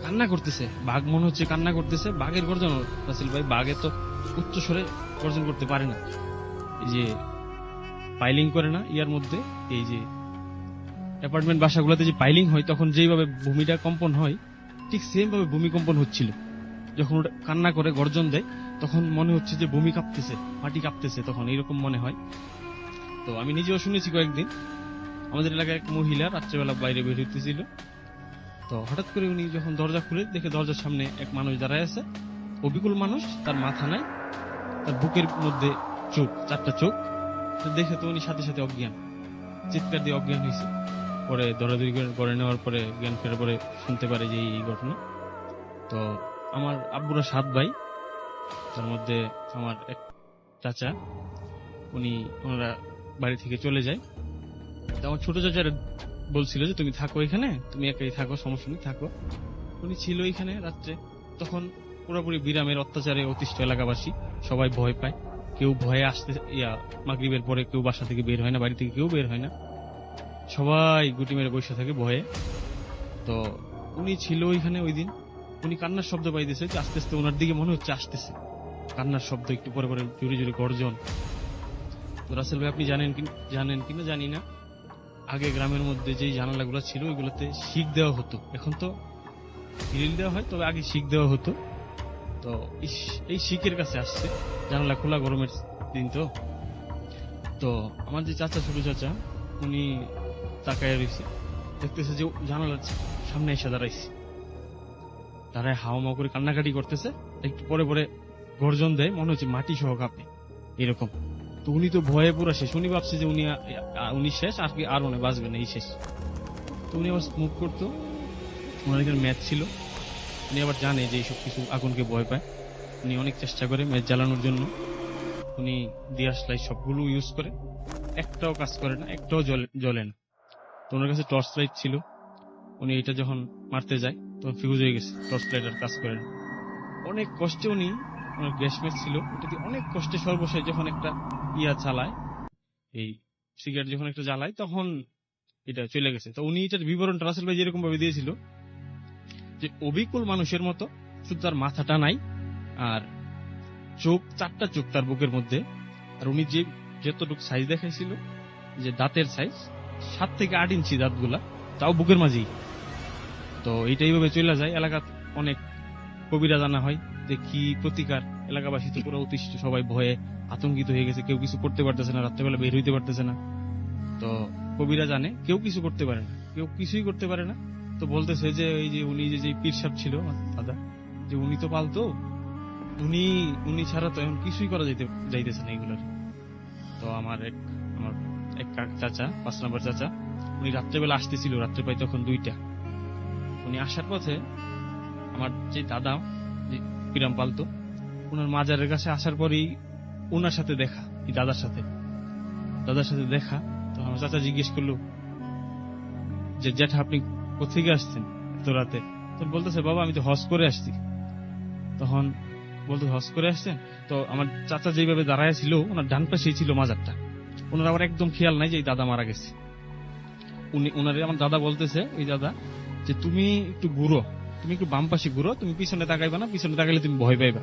কান্না করতেছে। বাঘ মনে হচ্ছে কান্না করতেছে, বাঘের গর্জন। রাসেল ভাই বাঘে তো উচ্চ স্বরে গর্জন করতে পারে না, এই যে পাইলিং করে না ইয়ার মধ্যে, এই যে অ্যাপার্টমেন্ট বাসাগুলোতে যে পাইলিং হয়, তখন যেইভাবে ভূমিটা কম্পন হয়, ঠিক সেম ভাবে ভূমিকম্পন হচ্ছিল। যখন ওটা কান্না করে গর্জন দেয়, তখন মনে হচ্ছে যে ভূমি কাঁপতেছে, মাটি কাঁপতেছে, তখন এইরকম মনে হয়। তো আমি নিজেও শুনেছি কয়েকদিন। আমাদের এলাকায় এক মহিলা রাত্রেবেলা বাইরে বের হইতেছিল, তো হঠাৎ করে উনি যখন দরজা খুলে দেখে দরজার সামনে এক মানুষ দাঁড়ায় আছে, অবিকল মানুষ, তার মাথা নাই, তার বুকের মধ্যে চোখ, 4টা চোখ। দেখে তো উনি সাথে সাথে অজ্ঞান, চিৎকার দিয়ে অজ্ঞান হয়েছে। পরে দৌড়াদৌড়ি করে নেওয়ার পরে জ্ঞান ফেরার পরে শুনতে পারে যে এই ঘটনা। তো আমার আব্বুরা 7 ভাই, তার মধ্যে আমার এক চাচা, ওনারা বাড়ি থেকে চলে যায়। তো আমার ছোট চাচারা বলছিল যে তুমি থাকো এখানে, তুমি একাই থাকো, সমস্যা নেই, থাকো। উনি ছিল এখানে রাত্রে। তখন পুরোপুরি বিরামের অত্যাচারে অতিষ্ঠ এলাকাবাসী, সবাই ভয় পায়। কেউ ভয়ে আসতে মাগরিবের পরে কেউ বাসা থেকে বের হয় না, বাড়ি থেকে কেউ বের হয় না, সবাই গুটি মেরে বসে থাকে ভয়ে। তো উনি ছিল ওইখানে ওই দিন, উনি কান্নার শব্দ পাইতেছে, যে আস্তে আস্তে ওনার দিকে মনে হচ্ছে আসতেছে কান্নার শব্দ, একটু পরে পরে জোরে জোরে গর্জন। তো রাসেল ভাই আপনি জানেন কিনা জানি না, আগে গ্রামের মধ্যে যেই জানালাগুলো ছিল ওইগুলোতে শিক দেওয়া হতো, এখন তো গ্রিল দেওয়া হয়, তবে আগে শিক দেওয়া হতো। তো এই শিকের কাছে আসছে, জানালা খোলা, গরমের দিন তো। তো আমার যে চাচা, ছোট চাচা, উনি তাকায় রয়েছে, দেখতেছে যে জানালার সামনে এসে দাঁড়াইছে, দাঁড়ায় হাওয়া মাও করে কান্নাকাটি করতেছে, একটু পরে পরে গর্জন দেয়, মনে হচ্ছে মাটি সহ কাঁপে এরকম। তো উনি তো ভয়ে পুরো শেষ, উনি ভাবছে যে উনি শেষ, আর কি আর মনে বাঁচবে না, এই শেষ। তো উনি আবার স্মোক করতো, ওনার এখানে ম্যাচ ছিল, উনি আবার জানে যে এইসব কিছু আগুনকে ভয় পায়, উনি অনেক চেষ্টা করে ম্যাচ জ্বালানোর জন্য, উনি দিয়াশ লাইট সবগুলো ইউজ করে, একটাও কাজ করে না, একটাও জ্বলে না। তো ওনার কাছে টর্চ লাইট ছিল, উনি এটা যখন মারতে যায় তখন ফিউজ হয়ে গেছে, টর্চ লাইট আর কাজ করে না। অনেক কষ্টে ওনার গ্যাস ম্যাচ ছিল, ওটা দিয়ে অনেক কষ্টে সর্বশেষ যখন একটা চালায়, এই সিগারেট যখন একটা জ্বালায়, তখন এটা চলে গেছে। তো উনি এটার বিবরণটা রাসেল ভাই যেরকম ভাবে দিয়েছিল, যে অবিকল মানুষের মতো, শুধু তার মাথাটা নাই, আর চোখ, 4টা চোখ তার বুকের মধ্যে, আর উনি যতটুকু সাইজ দেখাইছিল, যে দাঁতের সাইজ 7 থেকে 8 ইঞ্চি দাঁতগুলা, তাও বুকের মাঝেই। তো এইটাই ভাবে চলে যায়, এলাকা অনেক কবিরা জানা হয় যে কি প্রতিকার, এলাকাবাসী তো পুরো অতিষ্ঠ, সবাই ভয়ে আতঙ্কিত হয়ে গেছে, কেউ কিছু করতে পারতেছে না, রাত্রেবেলা বের হইতে পারতেছে না। তো কবিরা জানে কেউ কিছু করতে পারে না, কেউ কিছুই করতে পারে না। তো বলতেছে যে এই যে উনি যে পীর সাহেব ছিল দাদা, যে উনি তো পালতো, উনি ছাড়া তো এখন কিছুই করা যাইতেছে না এগুলোর। তো আমার এক চাচা, 5 নম্বর চাচা, উনি রাত্রেবেলা আসতেছিল, রাত্রে প্রায় তখন 2টা। উনি আসার পথে আমার যে দাদা, যে পিরাম পালতো, ওনার মাজারের কাছে আসার পরেই ওনার সাথে দেখা, এই দাদার সাথে দেখা। তো আমার চাচা জিজ্ঞেস করলো যে জ্যাঠা আপনি কোথেকে আসছেন এত রাতে? তখন বলতেছে বাবা আমি তো হজ করে আসছি। তখন বলতে হজ করে আসছেন? তো আমার চাচা যেভাবে দাঁড়ায় ছিল, ওনার ডান পাশেই ছিল মাজারটা, ওনার আবার একদম খেয়াল নাই যে এই দাদা মারা গেছে। ওনারে আমার দাদা বলতেছে, ওই দাদা, যে তুমি একটু ঘুরো, তুমি একটু বাম পাশে ঘুরো, তুমি পিছনে তাকাইবা না, পিছনে তাকাইলে তুমি ভয় পাইবা।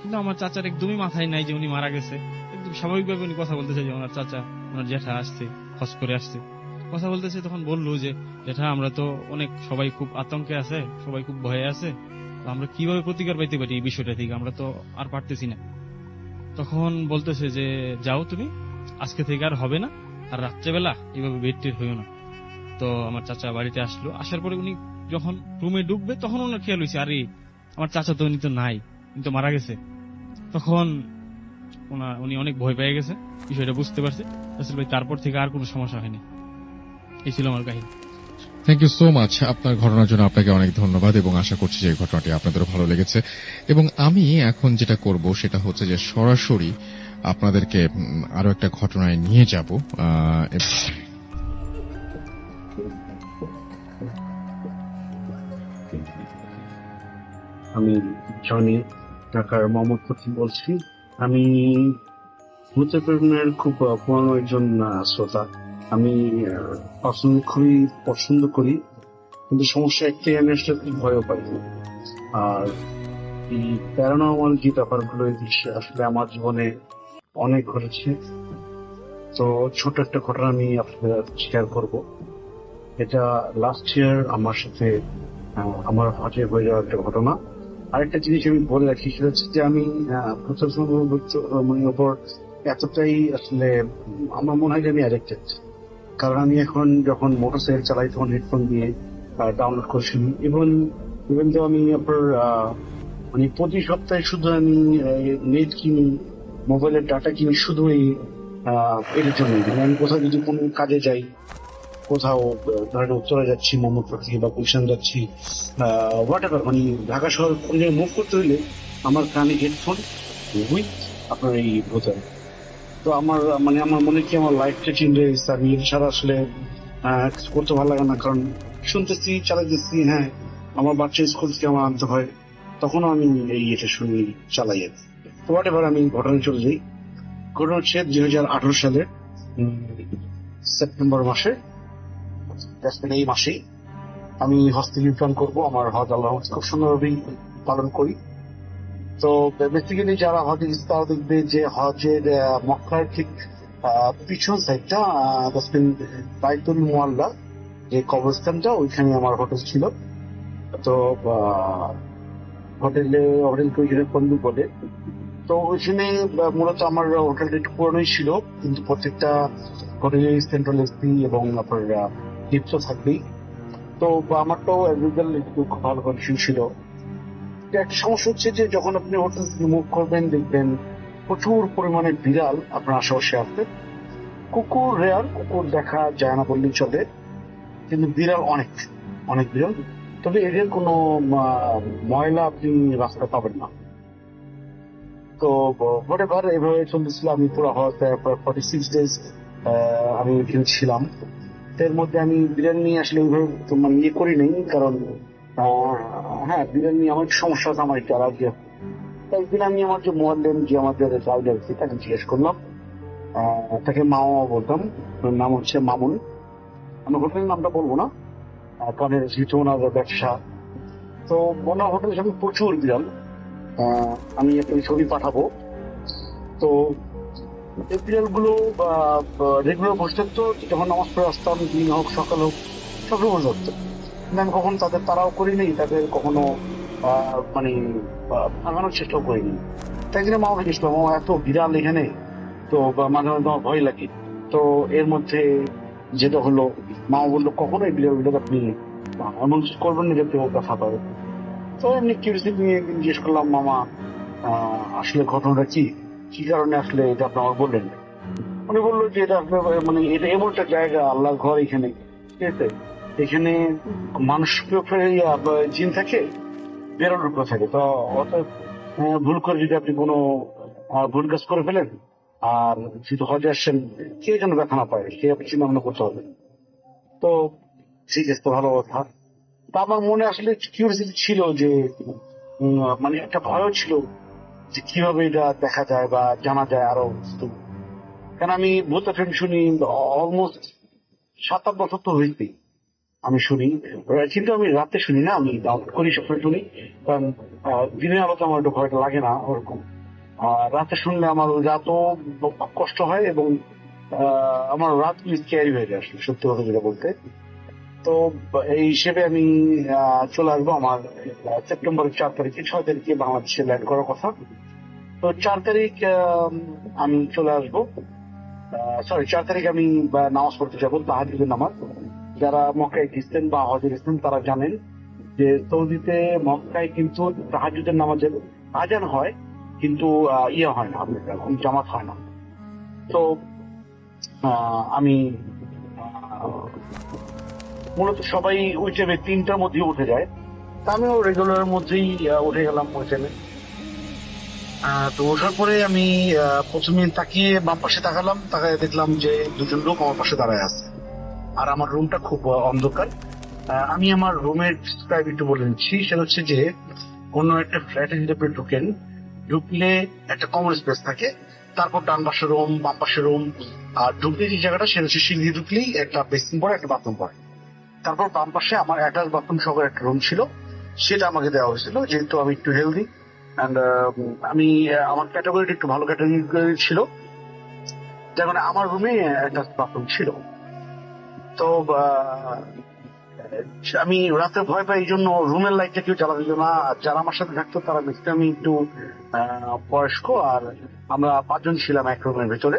কিন্তু আমার চাচার একদমই মাথায় নাই যে উনি মারা গেছে। একদম স্বাভাবিকভাবে উনি কথা বলতেছে যে ওনার চাচা, ওনার জ্যাঠা আসছে, হজ করে আসছে, কথা বলতেছে। তখন বললো যে জ্যাঠা আমরা তো অনেক, সবাই খুব আতঙ্কে আছে, সবাই খুব ভয়ে আছে, তো আমরা কিভাবে প্রতিকার পাইতে পারি এই বিষয়টা থেকে, আমরা তো আর পারতেছি না। তখন বলতেছে যে যাও তুমি, আজকে থেকে আর হবে না, আর রাত্রেবেলা এইভাবে বেড টের হইও না। তো আমার চাচা বাড়িতে আসলো, আসার পরে উনি যখন রুমে ঢুকবে তখন ওনার খেয়াল হয়েছে, আরে আমার চাচা তো উনি তো নাই, উনি তো মারা গেছে। তখন উনি অনেক ভয় পেয়ে গেছে, বিষয়টা বুঝতে পারছে। আসলে ভাই তারপর থেকে আর কোনো সমস্যা হয়নি। এই ছিল আমার কাহিনী। Thank you so much. আপনার ঘটনার জন্য আপনাকে অনেক ধন্যবাদ, এবং আশা করছি যে এই ঘটনাটি আপনাদেরও ভালো লেগেছে। এবং আমি এখন যেটা করব সেটা হচ্ছে যে সরাসরি আপনাদেরকে আরো একটা ঘটনায় নিয়ে যাব। আমি জনি, ঢাকার মোহাম্মদপুর বলছি। আমি ভূতের খুব পুরানো একজন শ্রোতা। আমি খুবই পছন্দ করি, কিন্তু সমস্যা একটাই, আমি আসলে খুব ভয়ও পাই। আর এই প্যারানর্মাল যে ব্যাপারগুলো, আসলে আমার জীবনে অনেক ঘটেছে। তো ছোট একটা ঘটনা আমি আপনাদের শেয়ার করব। এটা লাস্ট ইয়ার আমার সাথে আমার হাতে হয়ে যাওয়া একটা ঘটনা। আরেকটা জিনিস আমি বলে রাখি, সেটা হচ্ছে যে আমি মানে ওপর এতটাই আসলে আমার মনে হয় যে আমি অ্যাডিক্টেড। কারণ আমি এখন যখন মোটরসাইকেল চালাই তখন হেডফোন দিয়ে ডাউনলোড করছি। ইভেন তো আমি আপনার মানে প্রতি সপ্তাহে শুধু আমি নেট কিনি, মোবাইলের ডাটা কিনি শুধু এটার জন্য। মানে আমি কোথাও যদি কোনো কাজে যাই, কোথাও ধরেন উত্তরা যাচ্ছি, মোহাম্মদপুর থেকে, বা গুলশান যাচ্ছি, হোয়াট এভার, মানে ঢাকা শহর কোন জায়গায় মুভ করতে হইলে আমার কানে হেডফোন উইথ আপনার এই বোতাম। তো আমার মনে কি আমার লাইফটা চেঞ্জ হয়ে গেছে। আমি এটা ছাড়া আসলে করতে ভালো লাগে না, কারণ শুনতেছি, চালাইতেছি। হ্যাঁ, আমার বাচ্চা স্কুল থেকে আমার আনতে হয়, তখনও আমি এটা শুনি, চালাই। তো হোয়াট এভার, আমি ঘটনা চলে যাই। ঘটনা হচ্ছে 2018 সালের সেপ্টেম্বর মাসে, এই মাসেই আমি হজে রিটার্ন করবো। আমার হজ আল্লাহ খুব সুন্দরভাবেই পালন করি। তো বেসিক্যালি যারা হজে গেছে তারা দেখবে যে হজের মক্কার ঠিক পিছন সাইডটা বাইতুল মুআল্লা যে কবরস্থানটা, ওইখানে আমার হোটেল ছিল। তো হোটেলকে ওইখানে বন্ধু বলে, তো ওইখানে মূলত আমার হোটেলটা একটু পুরনোই ছিল, কিন্তু প্রত্যেকটা হোটেলে সেন্ট্রাল এসি এবং আপনার লিফটও থাকবেই। তো আমারটাও একটু খুব ভালো কন্ডিশন ছিল। একটা সমস্যা হচ্ছে যে যখন আপনি হোটেল থেকে মুভ করবেন দেখবেন প্রচুর পরিমাণে বিড়াল আপনার আশেপাশে আসবে। কুকুর রেয়ার, কুকুর দেখা যায় না বললেই চলে, কিন্তু বিড়াল অনেক অনেক বিড়াল। তবে এদের কোনো ময়লা আপনি রাস্তা পাবেন না। তো হোয়াটএভার এভাবে চলতেছিল। আমি পুরো 46 ডেজ আমি এখানে ছিলাম। এর মধ্যে আমি বিরিয়ানি নিয়ে আসলে ওইভাবে মানে ইয়ে করি নেই, কারণ হ্যাঁ বিরিয়ানি নিয়ে আমার সমস্যা আছে, আমার একটু অ্যালার্জি আছে। একদিন আমি আমার যে মোয়াল্লেম যে আমাদের ড্রাইভার তাকে জিজ্ঞেস করলাম, তাকে মামা বলতাম, নাম হচ্ছে মামুন। আমি হোটেলের নামটা বলবো না কারণ যেহেতু ওনার ব্যবসা। তো ওনার হোটেলের সামনে প্রচুর বিড়াল, আমি একটা ছবি পাঠাবো। তো এই বিড়ালগুলো রেগুলার বসে থাকতো, যখন নামাজ পড়ে আসতাম দিন হোক সকাল হোক সবসময় বসে থাকতো। কিন্তু আমি কখনো তাদের তাড়াও করিনি, তাদের কখনো মানে ভাঙানোর চেষ্টাও করিনি। তাই জন্য মামাকে গেছিলাম, এত বিড়াল এখানে, তো মাঝে মাঝে আমার ভয় লাগে। তো এর মধ্যে যেটা হলো, মামা বললো কখনো এই বিড়াল আপনি এমন কিছু করবেন না যাতে ও ব্যথা পাবে। তো এমনি কিউরিয়াসিটি নিয়ে একদিন জিজ্ঞেস করলাম, মামা আসলে ঘটনাটা কি কি কারণে আসলে এটা আপনি আমার বললেন? উনি বললো যে এটা মানে এটা এমন একটা জায়গা, আল্লাহর ঘর এখানে, ঠিক আছে, এখানে মানুষ জিন থাকে, বেরোনোর উপরে থাকে। তো অতএব ভুল করে যদি আপনি কোনো ভুল কাজ করে ফেলেন, আর যেহেতু হজে আসছেন, কে যেন ব্যথা না পায় সে আপনি চিন্তা ভাবনা করতে হবে। তো ঠিক আছে, তো ভালো কথা। তা আমার মনে আসলে কিউরিয়াসিটি ছিল যে মানে একটা ভয়ও ছিল যে কিভাবে এটা দেখা যায় বা জানা যায় আরো। কেন আমি ভূত ফিল্ম শুনি অলমোস্ট 7-8 বছর তো হয়েছেই আমি শুনি, কিন্তু আমি রাতে শুনি না, আমি ডাউনলোড করি সবসময় শুনি। কারণ দিনের আলোতে আমার একটু ভয়টা লাগে না ওরকম। রাতে শুনলে আমার রাতও কষ্ট হয় এবং আমার রাত স্ক্যারি হয়ে যায় আসলে, সত্যি কথা যেটা বলতে। তো এই হিসেবে আমি চলে আসবো আমার সেপ্টেম্বরের 4 তারিখে, 6 তারিখে বাংলাদেশে ল্যান্ড করার কথা। তো 4 তারিখ আমি চলে আসবো। 4 তারিখ আমি নামাজ পড়তে যাবো, তাহাজ্জুদের নামাজ। যারা মক্কায় গেছেন বা হজে গেছেন তারা জানেন যে সৌদিতে মক্কায় কিন্তু তাহাজ্জুদের নামাজের আজান হয়, কিন্তু ইয়ে হয় না, জামাত হয় না। তো আমি মূলত সবাই ওই টাইমে 3টার মধ্যে উঠে যায়, তা আমিও রেগুলার মধ্যেই উঠে গেলাম ওই টাইমে। তো ওঠার পরে আমি প্রথমে তাকিয়ে বাম পাশে তাকালাম, তাকায় দেখলাম যে দুজন লোক আমার পাশে দাঁড়ায় আছে, আর আমার রুমটা খুব অন্ধকার। আমি আমার রুমের ডিসক্রাইব একটু বলে নিচ্ছি। সেটা হচ্ছে যে কোনো একটা ফ্ল্যাটে যদি আপনি ঢুকলে একটা কমন স্পেস থাকে, তারপর ডান পাশে রুম, বাম পাশে রুম, আর ঢুকলে যে জায়গাটা সেটা হচ্ছে সিঁড়ি ঢুকলেই একটা বেসিন পড়ে, একটা বাথরুম পড়ে। তারপর বাম পাশে আমার অ্যাটাচ বাথরুম সহ একটা রুম ছিল, সেটা আমাকে দেওয়া হয়েছিল যেহেতু আমি একটু হেলদি অ্যান্ড আমি আমার ক্যাটাগরিটা একটু ভালো ক্যাটাগরি ছিল, যার মানে আমার রুমে একটা বাথরুম ছিল। তো আমি রাতে ভয় পাই, এই জন্য রুমের লাইটটা কেউ জ্বালা দিল না। আর যারা আমার সাথে থাকতো তারা বেশি আমি একটু বয়স্ক, আর আমরা 5 জন ছিলাম এক রুমের ভেতরে।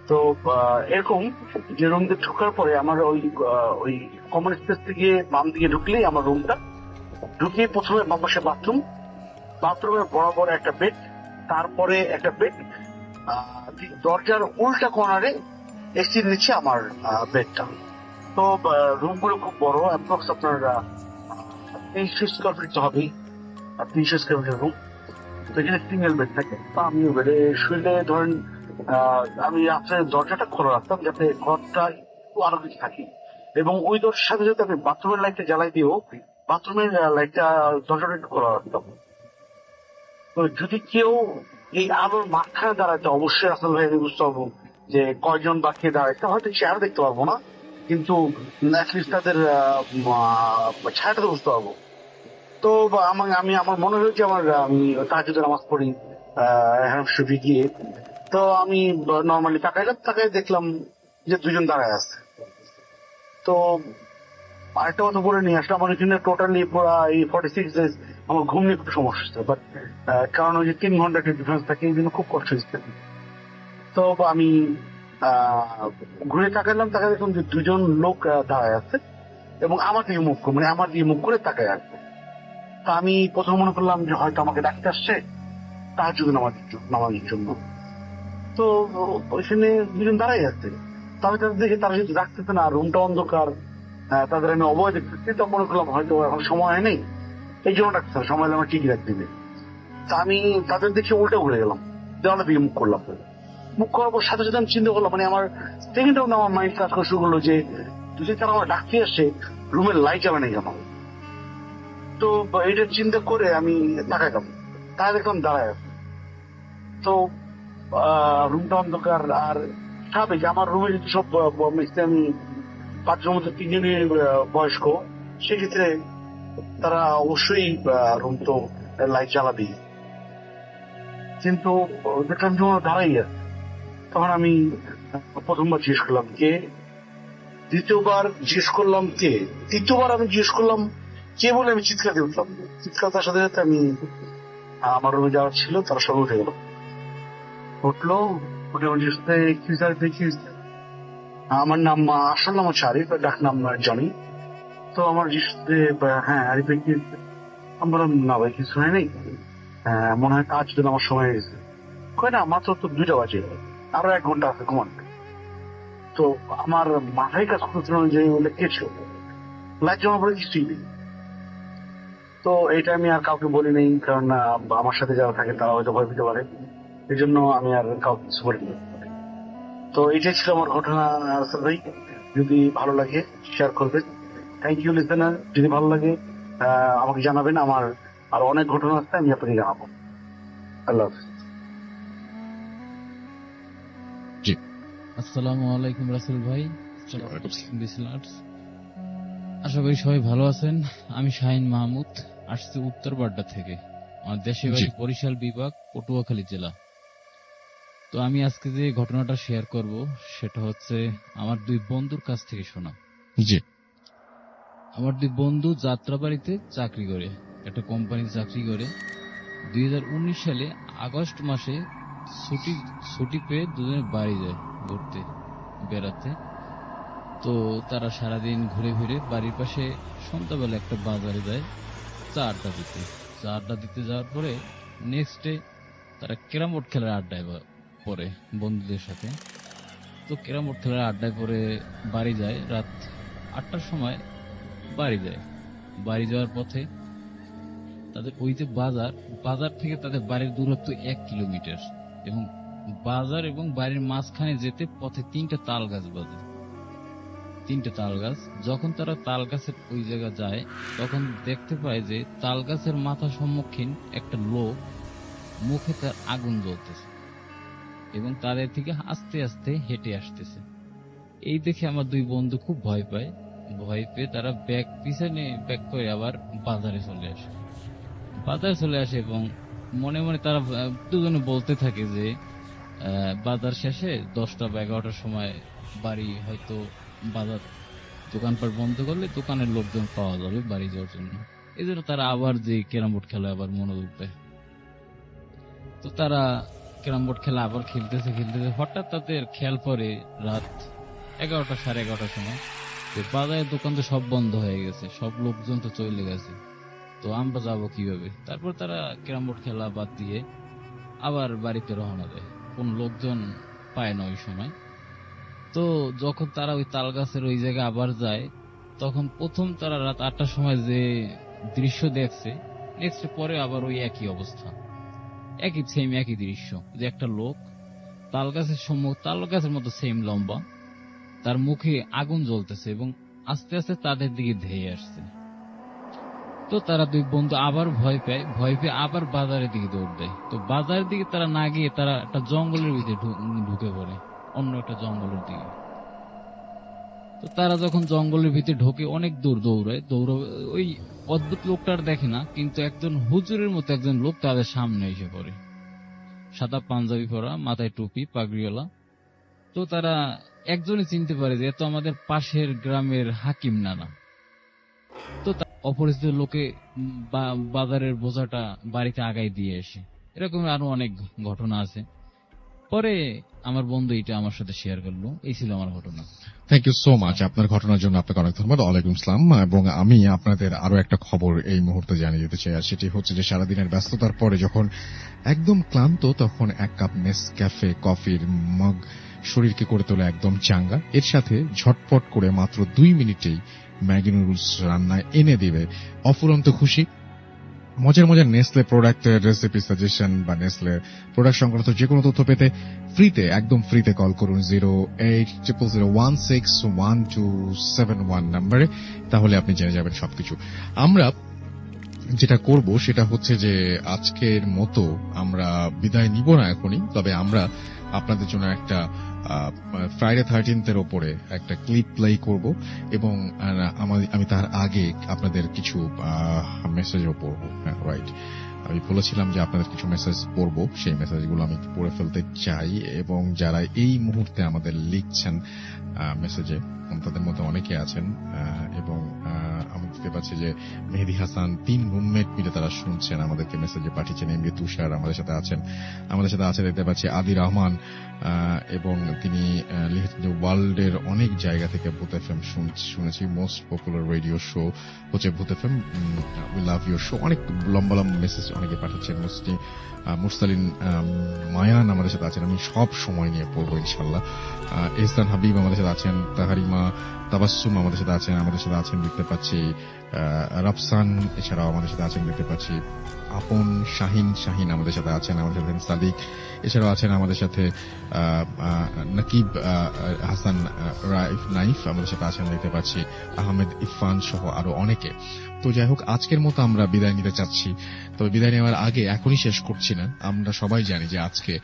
তো এরকম যে রুম দিয়ে ঢোকার পরে আমার ওই কমন স্পেস থেকে বাম দিকে ঢুকলেই আমার রুমটা, ঢুকিয়ে প্রথমে বাম পাশে বাথরুম, বাথরুমের বরাবর একটা বেড, তারপরে একটা বেড, দরজার উল্টা কর্নারে এসির নিচে আমার বেডটা। তো রুমগুলো খুব বড়, অ্যাপ্রক্স আপনার 300 স্কোয়ার ফিট তো হবেই, 300 স্কোয়ার ফিটের রুম। তো এখানে সিঙ্গেল বেড থাকে। তো আমি বেডে শুইলে ধরেন আমি রাত্রে দরজাটা খোলা রাখতাম যাতে ঘরটা একটু আরো কিছু থাকে, এবং ওই দরজার সাথে সাথে আমি বাথরুমের লাইটটা জ্বালাই দিয়েও বাথরুমের লাইটটা দরজাটা একটু খোলা রাখতাম। তো যদি কেউ এই আলোর মাঝখানে দাঁড়াইতে অবশ্যই রাসেল ভাই বুঝতে পারবো যে কয়জন বাকি দাঁড়াইতে, হয়তো চেহারা দেখতে পারবো না, কিন্তু অ্যাটলিস্ট তাদের ছায়াটা তো বুঝতে পারবো। তো আমার মনে হয়েছে আমি তাহাজ্জুদের নামাজ পড়ি হারাম শরীফে গিয়ে। তো আমি নর্মালি তাকাই দেখলাম যে দুজন দাঁড়ায় আছে। তো আরেকটা কথা বলে নিয়ে আসলে আমার এখানে টোটালি এই 46 ডেজ আমার ঘুম নিয়ে খুব সমস্যা হচ্ছে, বাট কারণ ওই যে 3 ঘন্টা একটা ডিফারেন্স থাকে, এই জন্য খুব কষ্ট হচ্ছে। তো আমি ঘুরে তাকাই দেখলাম যে দুজন লোক দাঁড়ায় আছে এবং আমার দিকে মুখ করে, মানে আমার দিকে মুখ করে তাকায় আসবে। তা আমি প্রথম মনে করলাম যে হয়তো আমাকে ডাকতে আসছে তাহাজ্জুদ নামাজের জন্য। তো ওইখানে দুজন দাঁড়াই আছে, তো আমি তাদের দেখে তারা যদি ডাকতেছে না, রুমটা অন্ধকার, তাদের আমি অবয় দেখতেছি, তো মনে করলাম হয়তো এখন সময় হয় নেই, এই জন্য ডাকতে সময় হলে আমার ঠিকই রাখ দিবে। তা আমি তাদের দেখে উল্টে ঘুরে গেলাম, দেওয়ালের দিকে মুখ করলাম। মুখ করার পর সাথে সাথে আমি চিন্তা করলাম, মানে আমার সেকেন্ড রাউন্ড আমার মাইন্ড কাজ করা শুরু করলো যে যদি তারা আমার ডাকতে আসে রুমের লাইট যাবে না কেন। তো এটা চিন্তা করে আমি তাকাইলাম, তারা দেখলাম দাঁড়ায় আছে। তো রুমটা অন্ধকার, আর স্বাভাবিক আমার রুমে যদি সব আমি 5 জনের মধ্যে 3জনই বয়স্ক, সেক্ষেত্রে তারা অবশ্যই রুম তো লাইট জ্বালাবি, কিন্তু দেখলাম যে দাঁড়াই আছে। তখন আমি প্রথমবার জিজ্ঞেস করলাম কে, দ্বিতীয়বার জিজ্ঞেস করলাম কে, তৃতীয়বার আমি জিজ্ঞেস করলাম কে বলে আমি চিৎকার দিয়ে উঠলাম। চিৎকার তার সাথে সাথে আমি আমার রুমে যাওয়ার ছিল, তারা সব উঠে গেল। উঠলো, উঠে জিজ্ঞেস করতে আমার নাম আসল নাম হচ্ছে আরিফ, ডাক নাম জনি। তো আমার হ্যাঁ আরিফের কি, আমি বললাম না ভাই কিছু হয় নাই, মনে হয় কাজ যদি আমার সময় হয়েছে। কয় না, মাত্র তো 2টা বাজে, আরো 1 ঘন্টা আছে ঘুমান। তো আমার মাথায় কাজ করছিল যে কে ছিল, লাইট জমা পড়ে কিছুই নেই। তো এটা আমি আর কাউকে বলি নেই, কারণ আমার সাথে যারা থাকে তারা হয়তো ভয় পেতে পারে, এই জন্য আমি আর কাউকে কিছু বলিনি। তো এটাই ছিল আমার ঘটনা রাসেল ভাই, যদি ভালো লাগে শেয়ার করবেন। থ্যাংক ইউ লিসেনার, যদি ভালো লাগে আমাকে জানাবেন, আমার আর অনেক ঘটনা আছে আমি আপনাকে জানাবো। আল্লাহ হাফেজ। জি, আসসালামু আলাইকুম রাসেল ভাই, আশা করি সবাই ভালো আছেন। আমি শাহিন মাহমুদ, আসছি উত্তর বাড্ডা থেকে। আমার দেশের বাড়ি বরিশাল বিভাগ, পটুয়াখালী জেলা। তো আমি আজকে যে ঘটনাটা শেয়ার করব সেটা হচ্ছে আমার 2 বন্ধুর কাছ থেকে শোনা। জি, আমার 2 বন্ধু যাত্রাবাড়িতে চাকরি করে, একটা কোম্পানির চাকরি করে। 2019 সালে আগস্ট মাসে ছুটি পেয়ে দুজনে বাড়ি যায় ঘুরতে বেড়াতে। তো তারা সারাদিন ঘুরে ঘুরে বাড়ির পাশে সন্ধ্যাবেলা একটা বাজারে যায় চা আড্ডা দিতে যাওয়ার পরে নেক্সট ডে তারা ক্যারাম বোর্ড খেলার আড্ডায় পড়ে বন্ধুদের সাথে। তো ক্যারাম বোর্ড খেলার আড্ডায় পরে বাড়ি যায়, রাত 8টার সময় বাড়ি যায়। বাড়ি যাওয়ার পথে তাদের ওই যে বাজার থেকে তাদের বাড়ির দূরত্ব 1 কিলোমিটার, এবং বাজার এবং বাড়ির মাঝখানে যেতে পথে 3টা তাল গাছ বাজে। 3টে তাল গাছ। যখন তারা তাল গাছের ওই জায়গা যায় তখন দেখতে পায় যে তাল গাছের মাথা সম্মুখীন একটা লোক, মুখে তার আগুন জ্বলতেছে এবং তাদের থেকে আস্তে আস্তে হেঁটে আসতেছে। এই দেখে আমার 2 বন্ধু খুব ভয় পায়। ভয় পেয়ে তারা পিছনে ব্যাক করে আবার বাজারে চলে আসে এবং মনে মনে তারা দুজনে বলতে থাকে যে বাজার শেষে 10টা বা 11টার সময় বাড়ি হয়তো বাজার দোকানপাট বন্ধ করলে দোকানের লোকজন পাওয়া যাবে বাড়ি যাওয়ার জন্য। এই জন্য তারা আবার যে ক্যারাম বোর্ড খেলা আবার মনোযোগ দেয়। তো তারা ক্যারাম বোর্ড খেলা আবার খেলতেছে হঠাৎ তাদের খেয়াল পড়ে রাত 11টা সাড়ে 11টার সময় বাজারের দোকান তো সব বন্ধ হয়ে গেছে, সব লোকজন তো চলে গেছে, তো আমরা যাবো কিভাবে? তারপর তারা ক্যারাম বোর্ড খেলা বাদ দিয়ে আবার বাড়িতে রওনা দেয়। কোন লোকজন পায় না ওই সময়। তো যখন তারা ওই তাল গাছের ওই জায়গায় আবার যায় তখন প্রথম তারা রাত 8টার সময় যে দৃশ্য দেখছে, নেক্সট পরে আবার ওই একই অবস্থা, একই দৃশ্য, যে একটা লোক তাল গাছের মতো সেম লম্বা, তার মুখে আগুন জ্বলতেছে এবং আস্তে আস্তে তাদের দিকে ধেয়ে আসছে। তো তারা দুই বন্ধু আবার ভয় পেয়ে আবার বাজারের দিকে দৌড় দেয়। তো বাজারের দিকে তারা না গিয়ে তারা একটা জঙ্গলের ভিতরে ঢুকে পড়ে, অন্য একটা জঙ্গলের দিকে। তো তারা যখন জঙ্গলের ভিতরে ঢোকে, অনেক দূর দৌড়ায়, ওই অদ্ভুত লোকটার দেখে না, কিন্তু একজন হুজুরের মতো একজন লোক তাদের সামনে এসে পড়ে, সাদা পাঞ্জাবি পরা, মাথায় টুপি, পাগড়িওয়ালা। তো তারা একজনই চিনতে পারে যে এত আমাদের পাশের গ্রামের হাকিম নানা। তো অপরিচিত লোকে বাজারের বোঝাটা বাড়িতে আগাই দিয়ে আসে। এরকম আরো অনেক ঘটনা আছে। পরে আমার বন্ধু এটা আমার সাথে শেয়ার করলো। এই ছিল আমার ঘটনা। থ্যাংক ইউ সো মাচ আপনার ঘটনার জন্য। আপনাকে অনেক ধন্যবাদ। ওয়ালাইকুম আসসালাম। এবং আমি আপনাদের আরো একটা খবর এই মুহূর্তে জানিয়ে দিতে চাই, আর সেটি হচ্ছে যে সারাদিনের ব্যস্ততার পরে যখন একদম ক্লান্ত, তখন এক কাপ নেসক্যাফে কফির মগ শরীরকে করে তোলে একদম চাঙ্গা। এর সাথে ঝটপট করে মাত্র 2 মিনিটেই ম্যাগি নুডলস রান্নায় এনে দিবে অফুরন্ত খুশি। মজার মজার নেসলে প্রোডাক্টের রেসিপি সাজেশন বা নেসলে প্রোডাক্ট সংক্রান্ত যে কোনো তথ্য পেতে ফ্রিতে, একদম ফ্রিতে কল করুন 08000161271 নম্বরে। তাহলে আপনি জেনে যাবেন সবকিছু। আমরা যেটা করব সেটা হচ্ছে যে আজকের মতো আমরা বিদায় নিব না এখনই, তবে আমরা আপনাদের জন্য একটা ফ্রাইডে 13th ওপরে একটা ক্লিপ প্লে করব, এবং আমি তার আগে আপনাদের কিছু মেসেজও পড়বো। হ্যাঁ, রাইট, আমি বলেছিলাম যে আপনাদের কিছু মেসেজ পড়বো, সেই মেসেজগুলো আমি পড়ে ফেলতে চাই। এবং যারা এই মুহূর্তে আমাদের লিখছেন মেসেজে, তাদের মধ্যে অনেকে আছেন, এবং আমি দেখতে পাচ্ছি যে মেহেদি হাসান 3 রুমমেট মিলে তারা শুনছেন, আমাদেরকে মেসেজে পাঠিয়েছেন। এমবি তুষার আমাদের সাথে আছেন। দেখতে পাচ্ছি আদি রহমান, এবং তিনি লিখেছেন যে ওয়ার্ল্ডের অনেক জায়গা থেকে ভূত এফএম শুনেছি, মোস্ট পপুলার রেডিও শো হচ্ছে ভূত FM, we love your show. অনেক লম্বা লম্বা মেসেজ অনেকে পাঠাচ্ছেন। মুরসালিন মায়ান আমাদের সাথে আছেন, আমি সব সময় নিয়ে পড়বো ইনশাল্লাহ। এহসান হাবিব আমাদের সাথে আছেন, তাহারিমা তাবাসসুম আমাদের সাথে আছেন দেখতে পাচ্ছি, রাফসান এছাড়াও আমাদের সাথে আছেন দেখতে পাচ্ছি, আপন শাহিন আমাদের সাথে আছেন, সাদিক এছাড়াও আছেন আমাদের সাথে, নাকিব হাসান নাইফ আমাদের সাথে আছেন দেখতে পাচ্ছি, আহমেদ ইরফান সহ আরো অনেকে। তো যাই হোক, আজকের মতো আমরা বিদায় নিতে চাচ্ছি, তবে বিদায় নেওয়ার আগে এখনই শেষ করছি না। আমরা সবাই জানি যে আজকে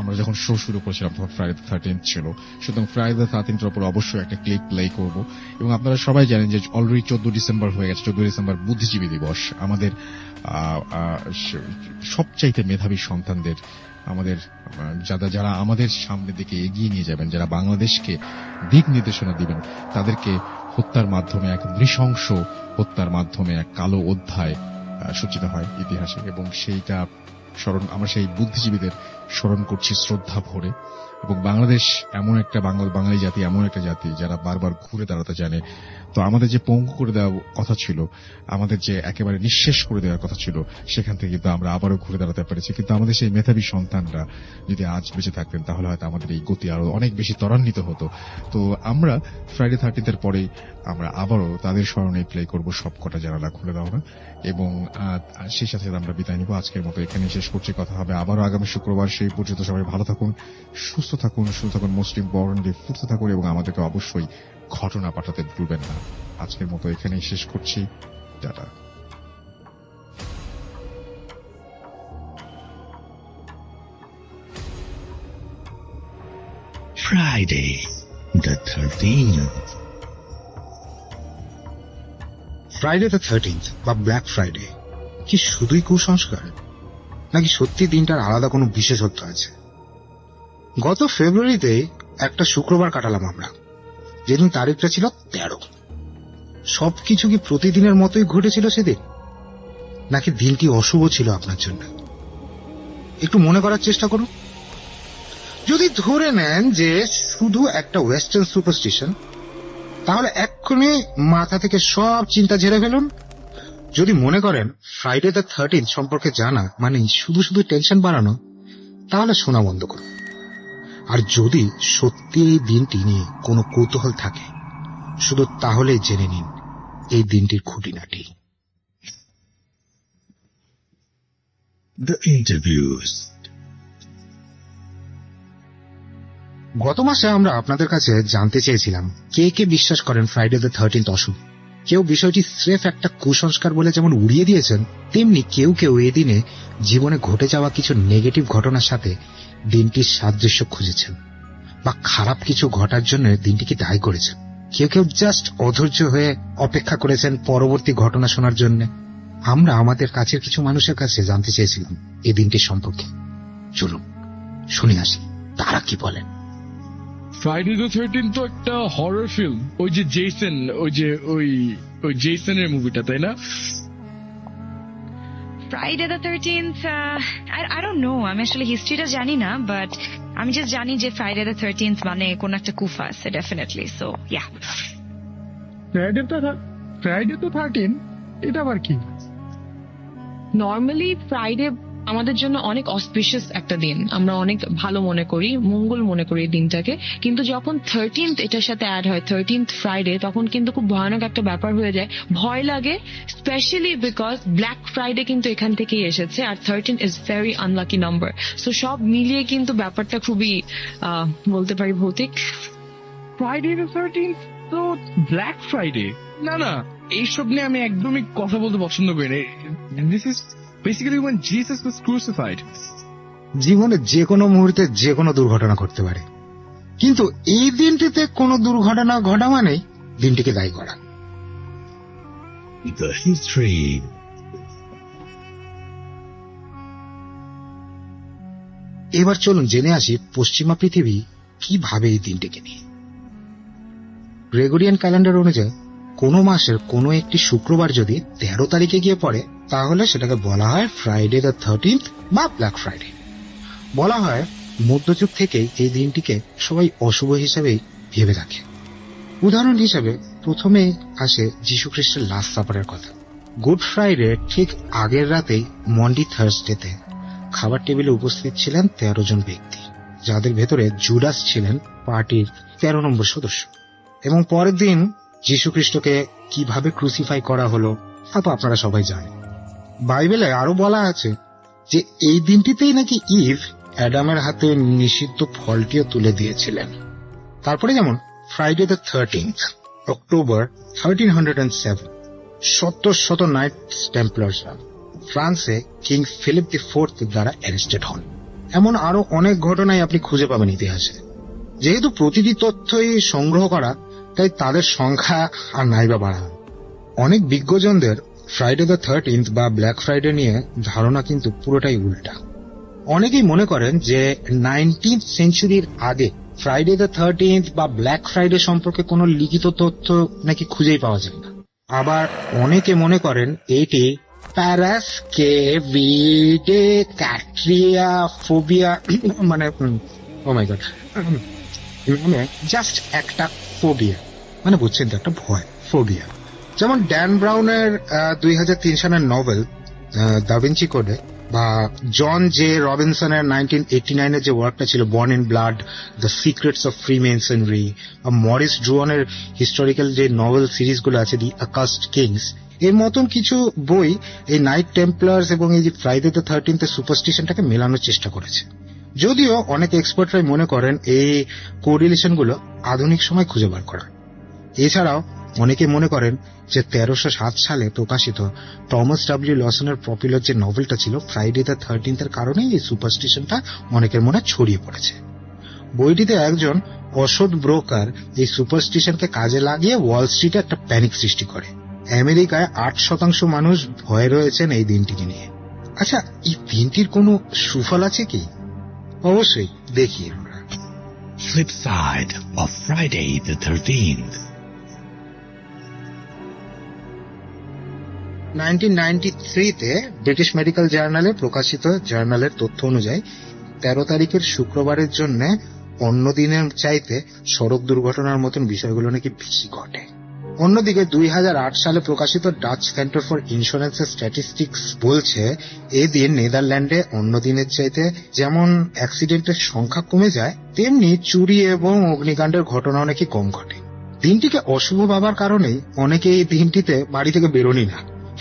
আমরা যখন শো শুরু করেছিলাম তখন ফ্রাইডে 13th ছিল, সুতরাং ফ্রাইডে 13th উপর অবশ্যই একটা ক্লিপ প্লে করব। এবং আপনারা সবাই জানেন যে অলরেডি 14 ডিসেম্বর হয়ে গেছে। 14 ডিসেম্বর বুদ্ধিজীবী দিবস। আমাদের সবচাইতে মেধাবী সন্তানদের, আমাদের যারা আমাদের সামনের দিকে এগিয়ে নিয়ে যাবেন, যারা বাংলাদেশকে দিক নির্দেশনা দিবেন, তাদেরকে হত্যার মাধ্যমে, এক নৃশংস হত্যার মাধ্যমে এক কালো অধ্যায় সূচিত হয় ইতিহাসে। এবং সেইটা আমরা সেই বুদ্ধিজীবীদের স্মরণ করছি শ্রদ্ধা ভরে। এবং বাংলাদেশ এমন একটা বাঙালি জাতি, এমন একটা জাতি যারা বারবার ঘুরে দাঁড়াতে জানে। তো আমাদের যে পঙ্গু করে দেওয়ার কথা ছিল, আমাদের যে একেবারে নিঃশেষ করে দেওয়ার কথা ছিল, সেখান থেকে কিন্তু আমরা আবারও ঘুরে দাঁড়াতে পেরেছি। কিন্তু আমাদের সেই মেধাবী সন্তানরা যদি আজ বেঁচে থাকতেন, তাহলে হয়তো আমাদের এই গতি আরো অনেক বেশি ত্বরান্বিত হতো। তো আমরা ফ্রাইডে 13th পরেই আমরা আবারও তাদের স্মরণে প্লে করব সবকটা জানালা খুলে দাও না। এবং সেই সাথে আমরা বিদায় নিব। আজকের মতো এখানে শেষ করছি। কথা হবে আবারও আগামী শুক্রবার। সেই পর্যন্ত সবাই ভালো থাকুন, সুস্থ থাকুন, মোস্ট ইম্পর্টেন্টলি সুস্থ থাকুন, এবং আমাদেরকে অবশ্যই ঘটনা পাঠাতে ভুলবেন না। আজকের মতো এখানেই শেষ করছি। Tata. Friday the 13th. Friday the 13th বা ব্ল্যাক ফ্রাইডে কি শুধুই কুসংস্কার, নাকি সত্যি দিনটার আলাদা কোনো বিশেষত্ব আছে? গত ফেব্রুয়ারিতে একটা শুক্রবার কাটালাম আমরা, যেদিন তারিখটা ছিল 13। সবকিছু কি প্রতিদিনের মতোই ঘটেছিল সেদিন, নাকি দিনটি অশুভ ছিল আপনার জন্য? একটু মনে করার চেষ্টা করুন। যদি ধরে নেন যে শুধু একটা ওয়েস্টার্ন সুপারস্টিশন, তাহলে এক্ষুনি মাথা থেকে সব চিন্তা ঝেড়ে ফেলুন। যদি মনে করেন ফ্রাইডে দ্য 13th সম্পর্কে জানা মানে শুধু শুধু টেনশন বাড়ানো, তাহলে শোনা বন্ধ করুন। আর যদি সত্যি এই দিনটি নিয়ে কোনো কৌতূহল থাকে, শুধু তাহলেই জেনে নিন এই দিনটির খুঁটিনাটি। The interviews. গত মাসে আমরা আপনাদের কাছে জানতে চেয়েছিলাম কে কে বিশ্বাস করেন ফ্রাইডে দ্য 13th অশুভ। কেউ বিষয়টি স্রেফ একটা কুসংস্কার বলে যেমন উড়িয়ে দিয়েছেন, তেমনি কেউ কেউ এদিনে জীবনে ঘটে যাওয়া কিছু নেগেটিভ ঘটনার সাথে দিনটির সাদৃশ্য খুঁজেছেন বা খারাপ কিছু ঘটার জন্য দিনটিকে দায়ী করেছেন। কেউ কেউ জাস্ট অধৈর্য হয়ে অপেক্ষা করেছেন পরবর্তী ঘটনা শোনার জন্য। আমরা আমাদের কাছের কিছু মানুষের কাছে জানতে চেয়েছিলাম এই দিনটির সম্পর্কে। চলুন শুনে আসি তারা কি বলেন। ফ্রাইডে দ্য 13th তো একটা হরর ফিল্ম, ওই যে জেসন, ওই জেসনের মুভিটা, তাই না? Friday the 13th, I don't know. আমি আসলে হিস্ট্রিটা জানি না, বাট আমি জাস্ট জানি যে Friday the 13th মানে কোন একটা কুফা আছে ডেফিনেটলি। সো ইয়া, ফ্রাইডে তো 13, এটা আবার কি? নর্মালি ফ্রাইডে আমাদের জন্য অনেক অসপিশিয়াস একটা দিন, আমরা অনেক ভালো মনে করি, মঙ্গল মনে করি এই দিনটাকে। কিন্তু যখন 13th এটার সাথে অ্যাড হয়, 13th ফ্রাইডে, তখন কিন্তু খুব ভয়ানক একটা ব্যাপার হয়ে যায়, ভয় লাগে, স্পেশালি বিকজ ব্ল্যাক ফ্রাইডে কিন্তু এখান থেকেই এসেছে, আর 13 is very unlucky number. So সব মিলিয়ে কিন্তু ব্যাপারটা খুবই বলতে পারি ভৌতিক। ফ্রাইডে দ্য 13th তো ব্ল্যাক ফ্রাইডে? না, এইসব নিয়ে আমি একদমই কথা বলতে পছন্দ করি না। This is basically when Jesus was crucified. জীবনে যে কোনো মুহূর্তে যে কোনো দুর্ঘটনা ঘটতে পারে, কিন্তু এই দিনটিতে কোনো দুর্ঘটনা ঘটা মানেই দিনটিকে দায়ী করা। The history. এবার চলুন জেনে আসি পশ্চিমা পৃথিবী কি ভাবে এই দিনটিকে নিয়ে। গ্রেগরিয়ান ক্যালেন্ডার অনুযায়ী কোনো মাসের কোনো একটি শুক্রবার যদি 13 তারিখে গিয়ে পড়ে, তাহলে সেটাকে বলা হয় ফ্রাইডে দ্য 13th বা ব্ল্যাক ফ্রাইডে। বলা হয় মধ্যযুগ থেকেই এই দিনটিকে সবাই অশুভ হিসেবেই ভেবে রাখে। উদাহরণ হিসেবে প্রথমে আসে যীশু খ্রিস্টের লাস্ট সাপারের কথা। গুড ফ্রাইডে ঠিক আগের রাতেই মন্ডি থার্সডেতে খাবার টেবিলে উপস্থিত ছিলেন 13 জন ব্যক্তি, যাদের ভেতরে জুডাস ছিলেন পার্টির 13 নম্বর সদস্য। এবং পরের দিন যীশু খ্রিস্টকে কিভাবে ক্রুসিফাই করা হলো তা তো আপনারা সবাই জানেন। বাইবেলে আরো বলা আছে যে এই দিনটিতেই নাকি ইভ অ্যাডামের হাতে নিষিদ্ধ ফলটিও তুলে দিয়েছিলেন। তারপরে যেমন ফ্রাইডে দ্য 13th অক্টোবর 1307 শত নাইটস টেম্পলার্সরা ফ্রান্সে কিং ফিলিপ IV দ্বারা অ্যারেস্টেড হন। এমন আরো অনেক ঘটনাই আপনি খুঁজে পাবেন ইতিহাসে। যেহেতু প্রতিটি তথ্যই সংগ্রহ করা, তাই তাদের সংখ্যা আর নাইবা বাড়া। অনেক বিজ্ঞজনদের ফ্রাইডে দ্য 13th বা ব্ল্যাক ফ্রাইডে নিয়ে ধারণা কিন্তু পুরোটাই উল্টা। অনেকেই মনে করেন যে 19th সেঞ্চুরির আগে ফ্রাইডে দ্য 13th বা ব্ল্যাক ফ্রাইডে সম্পর্কে কোনো লিখিত তথ্য নাকি খুঁজেই পাওয়া যায় না। আবার অনেকে মনে করেন এটি প্যারাস্কেভিডে ক্যাট্রিয়া ফোবিয়া মানে ও মাই গড, মানে জাস্ট একটা ফোবিয়া, মানে বুঝছেন তো, একটা ভয়, ফোবিয়া। যেমন ড্যান ব্রাউনের 2003 সালের নভেল দা ভিঞ্চি কোডে, বা জন জে রবিনসনের 1989 যে ওয়ার্কটা ছিল born in blood, the secrets of freemasonry, বা মরিস ড্রুয়নের হিস্টোরিক্যাল যে নভেল সিরিজগুলো আছে দি অ্যাকাস্ট কিংস, এর মতন কিছু বই এই নাইট টেম্পলার্স এবং এই যে ফ্রাইডে দ্য 13th সুপারস্টিশনটাকে মেলানোর চেষ্টা করেছে। যদিও অনেক এক্সপার্টরাই মনে করেন এই কোরিলেশনগুলো আধুনিক সময় খুঁজে বার করা। এছাড়াও অনেকে মনে করেন যে 1307 সালে প্রকাশিত টমাস ডাব্লিউ লসনের পপুলার যে নভেলটা ছিল ফ্রাইডে দ্য 13th কারণেই এই সুপারস্টিশনটা অনেকের মনে ছড়িয়ে পড়েছে। বইটিতে একজন অসৎ ব্রোকার এই সুপারস্টিশনকে কাজে লাগিয়ে ওয়াল স্ট্রিটে একটা প্যানিক সৃষ্টি করে। আমেরিকায় 8% মানুষ ভয়ে রয়েছেন এই দিনটিকে নিয়ে। আচ্ছা, এই দিনটির কোনো সুফল আছে কি? অবশ্যই, দেখি আমরা। Flip side of Friday the 13th. 1993-তে ব্রিটিশ মেডিকেল জার্নালে প্রকাশিত জার্নালের তথ্য অনুযায়ী 13 তারিখের শুক্রবারের জন্য অন্য দিনের চাইতে সড়ক দুর্ঘটনার মতন বিষয়গুলো নাকি বেশি ঘটে। অন্যদিকে 2008 সালে প্রকাশিত Dutch centre for insurance statistics বলছে এদিন নেদারল্যান্ডে অন্য দিনের চাইতে যেমন অ্যাক্সিডেন্টের সংখ্যা কমে যায়, তেমনি চুরি এবং অগ্নিকাণ্ডের ঘটনাও নাকি কম ঘটে। দিনটিকে অশুভ ভাবার কারণেই অনেকে এই দিনটিতে বাড়ি থেকে বেরোনি না,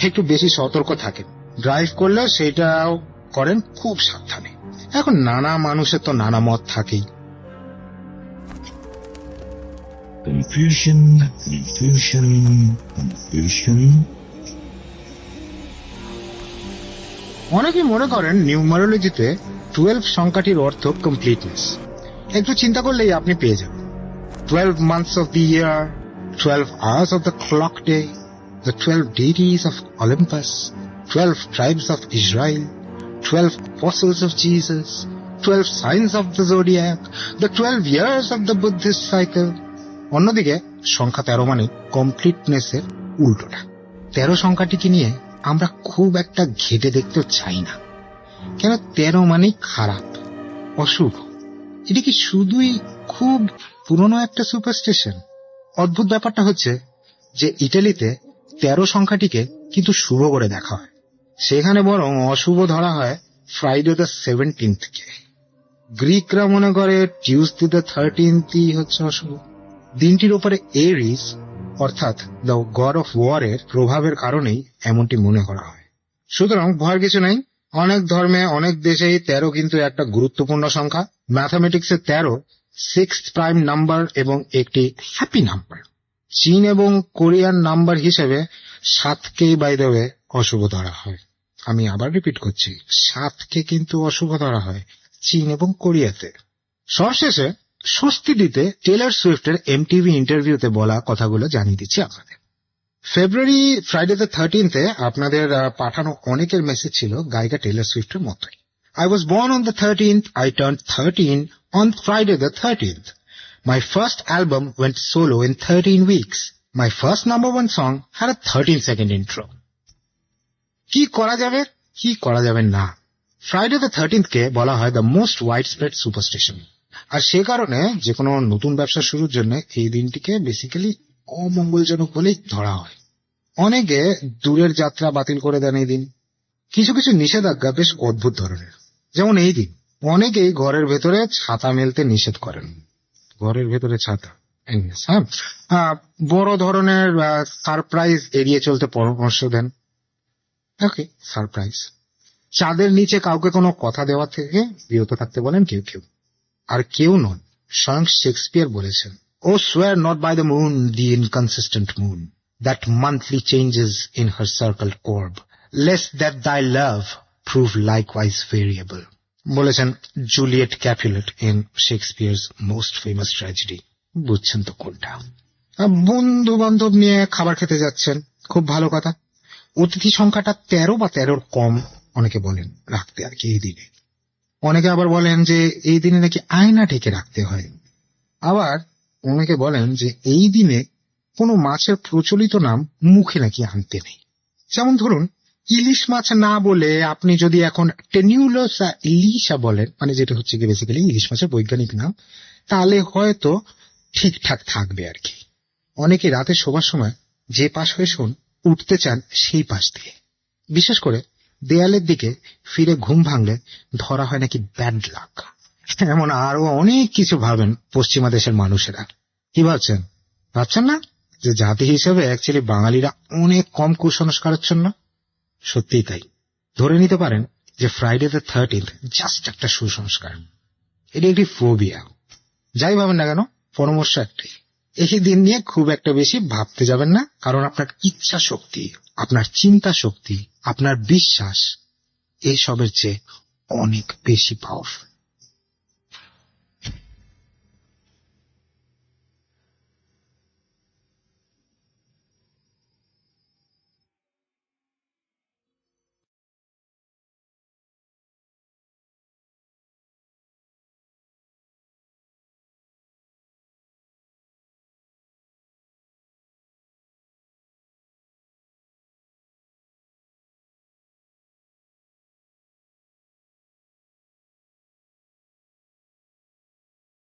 একটু বেশি সতর্ক থাকেন। ড্রাইভ করলেও সেটাও করেন খুব সাবধানে। এখন নানা মানুষের তো নানা মত থাকেই। In confusion. অনেকে মনে করেন নিউমারোলজিতে 12 সংখ্যাটির অর্থ কমপ্লিটনেস। একটু চিন্তা করলেই আপনি পেয়ে যাবেন 12 months of the year, 12 hours of the clock day, the 12 deities of Olympus, 12 tribes of Israel, 12 apostles of Jesus, 12 signs of the zodiac, the 12 years of the Buddhist cycle. অন্যদিকে সংখ্যা 13 মানে কমপ্লিটনেসের উল্টোটা। 13 সংখ্যাটিকে নিয়ে আমরা খুব একটা ঘেটে দেখতেও চাই না, কেন 13 মানে খারাপ, অশুভ। এটা কি শুধুই খুব পুরনো একটা সুপারস্টিশন? অদ্ভুত ব্যাপারটা হচ্ছে যে ইটালিতে 13 সংখ্যাটিকে কিন্তু শুভ করে দেখা হয়, সেখানে বরং অশুভ ধরা হয় ফ্রাইডে দ্য 17th কে। গ্রিকরা মনে করে টিউসডে দ্য 13th হচ্ছে অশুভ। দিনটির উপরে এরিস অর্থাৎ দ্য গড অফ ওয়ার এর প্রভাবের কারণেই এমনটি মনে করা হয়। সুতরাং ভয়ের কিছু নাই। অনেক ধর্মে, অনেক দেশেই 13 কিন্তু একটা গুরুত্বপূর্ণ সংখ্যা। ম্যাথামেটিক্সে 13 6th প্রাইম নাম্বার এবং একটি হ্যাপি নাম্বার। চীন এবং কোরিয়ান নাম্বার হিসেবে 7কে বাই দ্য ওয়ে অশুভ ধরা হয়। আমি আবার রিপিট করছি, 7কে কিন্তু অশুভ ধরা হয় চীন এবং কোরিয়াতে। সবশেষে স্বস্তি দিতে টেলর সুইফটের এমটিভি ইন্টারভিউতে বলা কথাগুলো জানিয়ে দিচ্ছি আপনাদের। ফেব্রুয়ারি ফ্রাইডে দ্য 13th আপনাদের পাঠানো অনেকের মেসেজ ছিল গায়িকা টেলর সুইফটের মতোই। I was born on the 13th, I turned 13 on Friday the 13th. My first album went solo in 13 weeks. My first #1 song had a 13-second intro. কি করা যাবে, কি করা যাবে না? ফ্রাইডে দ্য 13th কে বলা হয় the most widespread superstition. আর সে কারণে যে কোনো নতুন ব্যবসা শুরুর জন্য এই দিনটিকে বেসিক্যালি অমঙ্গলজনক বলেই ধরা হয়। অনেকে দূরের যাত্রা বাতিল করে দেন এই দিন। কিছু কিছু নিষেধাজ্ঞা বেশ অদ্ভুত ধরনের, যেমন এই দিন অনেকেই ঘরের ভেতরে ছাতা মেলতে নিষেধ করেন। ঘরের ভেতরে ছাতা, হ্যাঁ, বড় ধরনের সারপ্রাইজ এড়িয়ে চলতে পরামর্শ দেন। ওকে, সারপ্রাইজ। চাঁদের নিচে কাউকে কোনো কথা দেওয়া থেকে বিরত থাকতে বলেন কেউ কেউ। আর কেউ নন, স্বয়ং শেক্সপিয়ার বলেছেন, O swear not by the moon, the inconstant moon, that monthly changes in her circle orb, lest that thy love prove likewise variable. বলেছেন Juliet Capulet in Shakespeare's most famous tragedy. বুঝছেন তো কোনটা? বন্ধু বান্ধব নিয়ে খাবার খেতে যাচ্ছেন, খুব ভালো কথা। অতিথি সংখ্যাটা 13 বা 13 কম অনেকে বলেন রাখতে আর কি এই দিনে। অনেকে আবার বলেন যে এই দিনে নাকি আয়না ঢেকে রাখতে হয়। আবার অনেকে বলেন যে এই দিনে কোনো মাছের প্রচলিত নাম মুখে নাকি আনতে নেই। যেমন ধরুন ইলিশ মাছ না বলে আপনি যদি এখন টেনিউলোসা ইলিশা বলেন, মানে যেটা হচ্ছে কি বেসিক্যালি ইলিশ মাছের বৈজ্ঞানিক নাম, তাহলে হয়তো ঠিকঠাক থাকবে আর কি। অনেকে রাতে শোবার সময় যে পাশ হয়ে শোন উঠতে চান সেই পাশ দিয়ে। বিশেষ করে দেয়ালের দিকে ফিরে ঘুম ভাঙলে ধরা হয় নাকি ব্যাড লাক। এমন আরো অনেক কিছু ভাবেন পশ্চিমা দেশের মানুষেরা। কি ভাবছেন? ভাবছেন না যে জাতি হিসেবে অ্যাকচুয়ালি বাঙালিরা অনেক কম কুসংস্কারাচ্ছন্ন? সত্যিই তাই। ধরে নিতে পারেন যে ফ্রাইডে দ্য 13th জাস্ট একটা সুসংস্কার, এটি একটি ফোবিয়া। যাই ভাবেন না কেন, পরামর্শ একটাই, এই দিন নিয়ে খুব একটা বেশি ভাবতে যাবেন না, কারণ আপনার ইচ্ছা শক্তি, আপনার চিন্তা শক্তি, আপনার বিশ্বাস এসবের চেয়ে অনেক বেশি পাওয়ারফুল।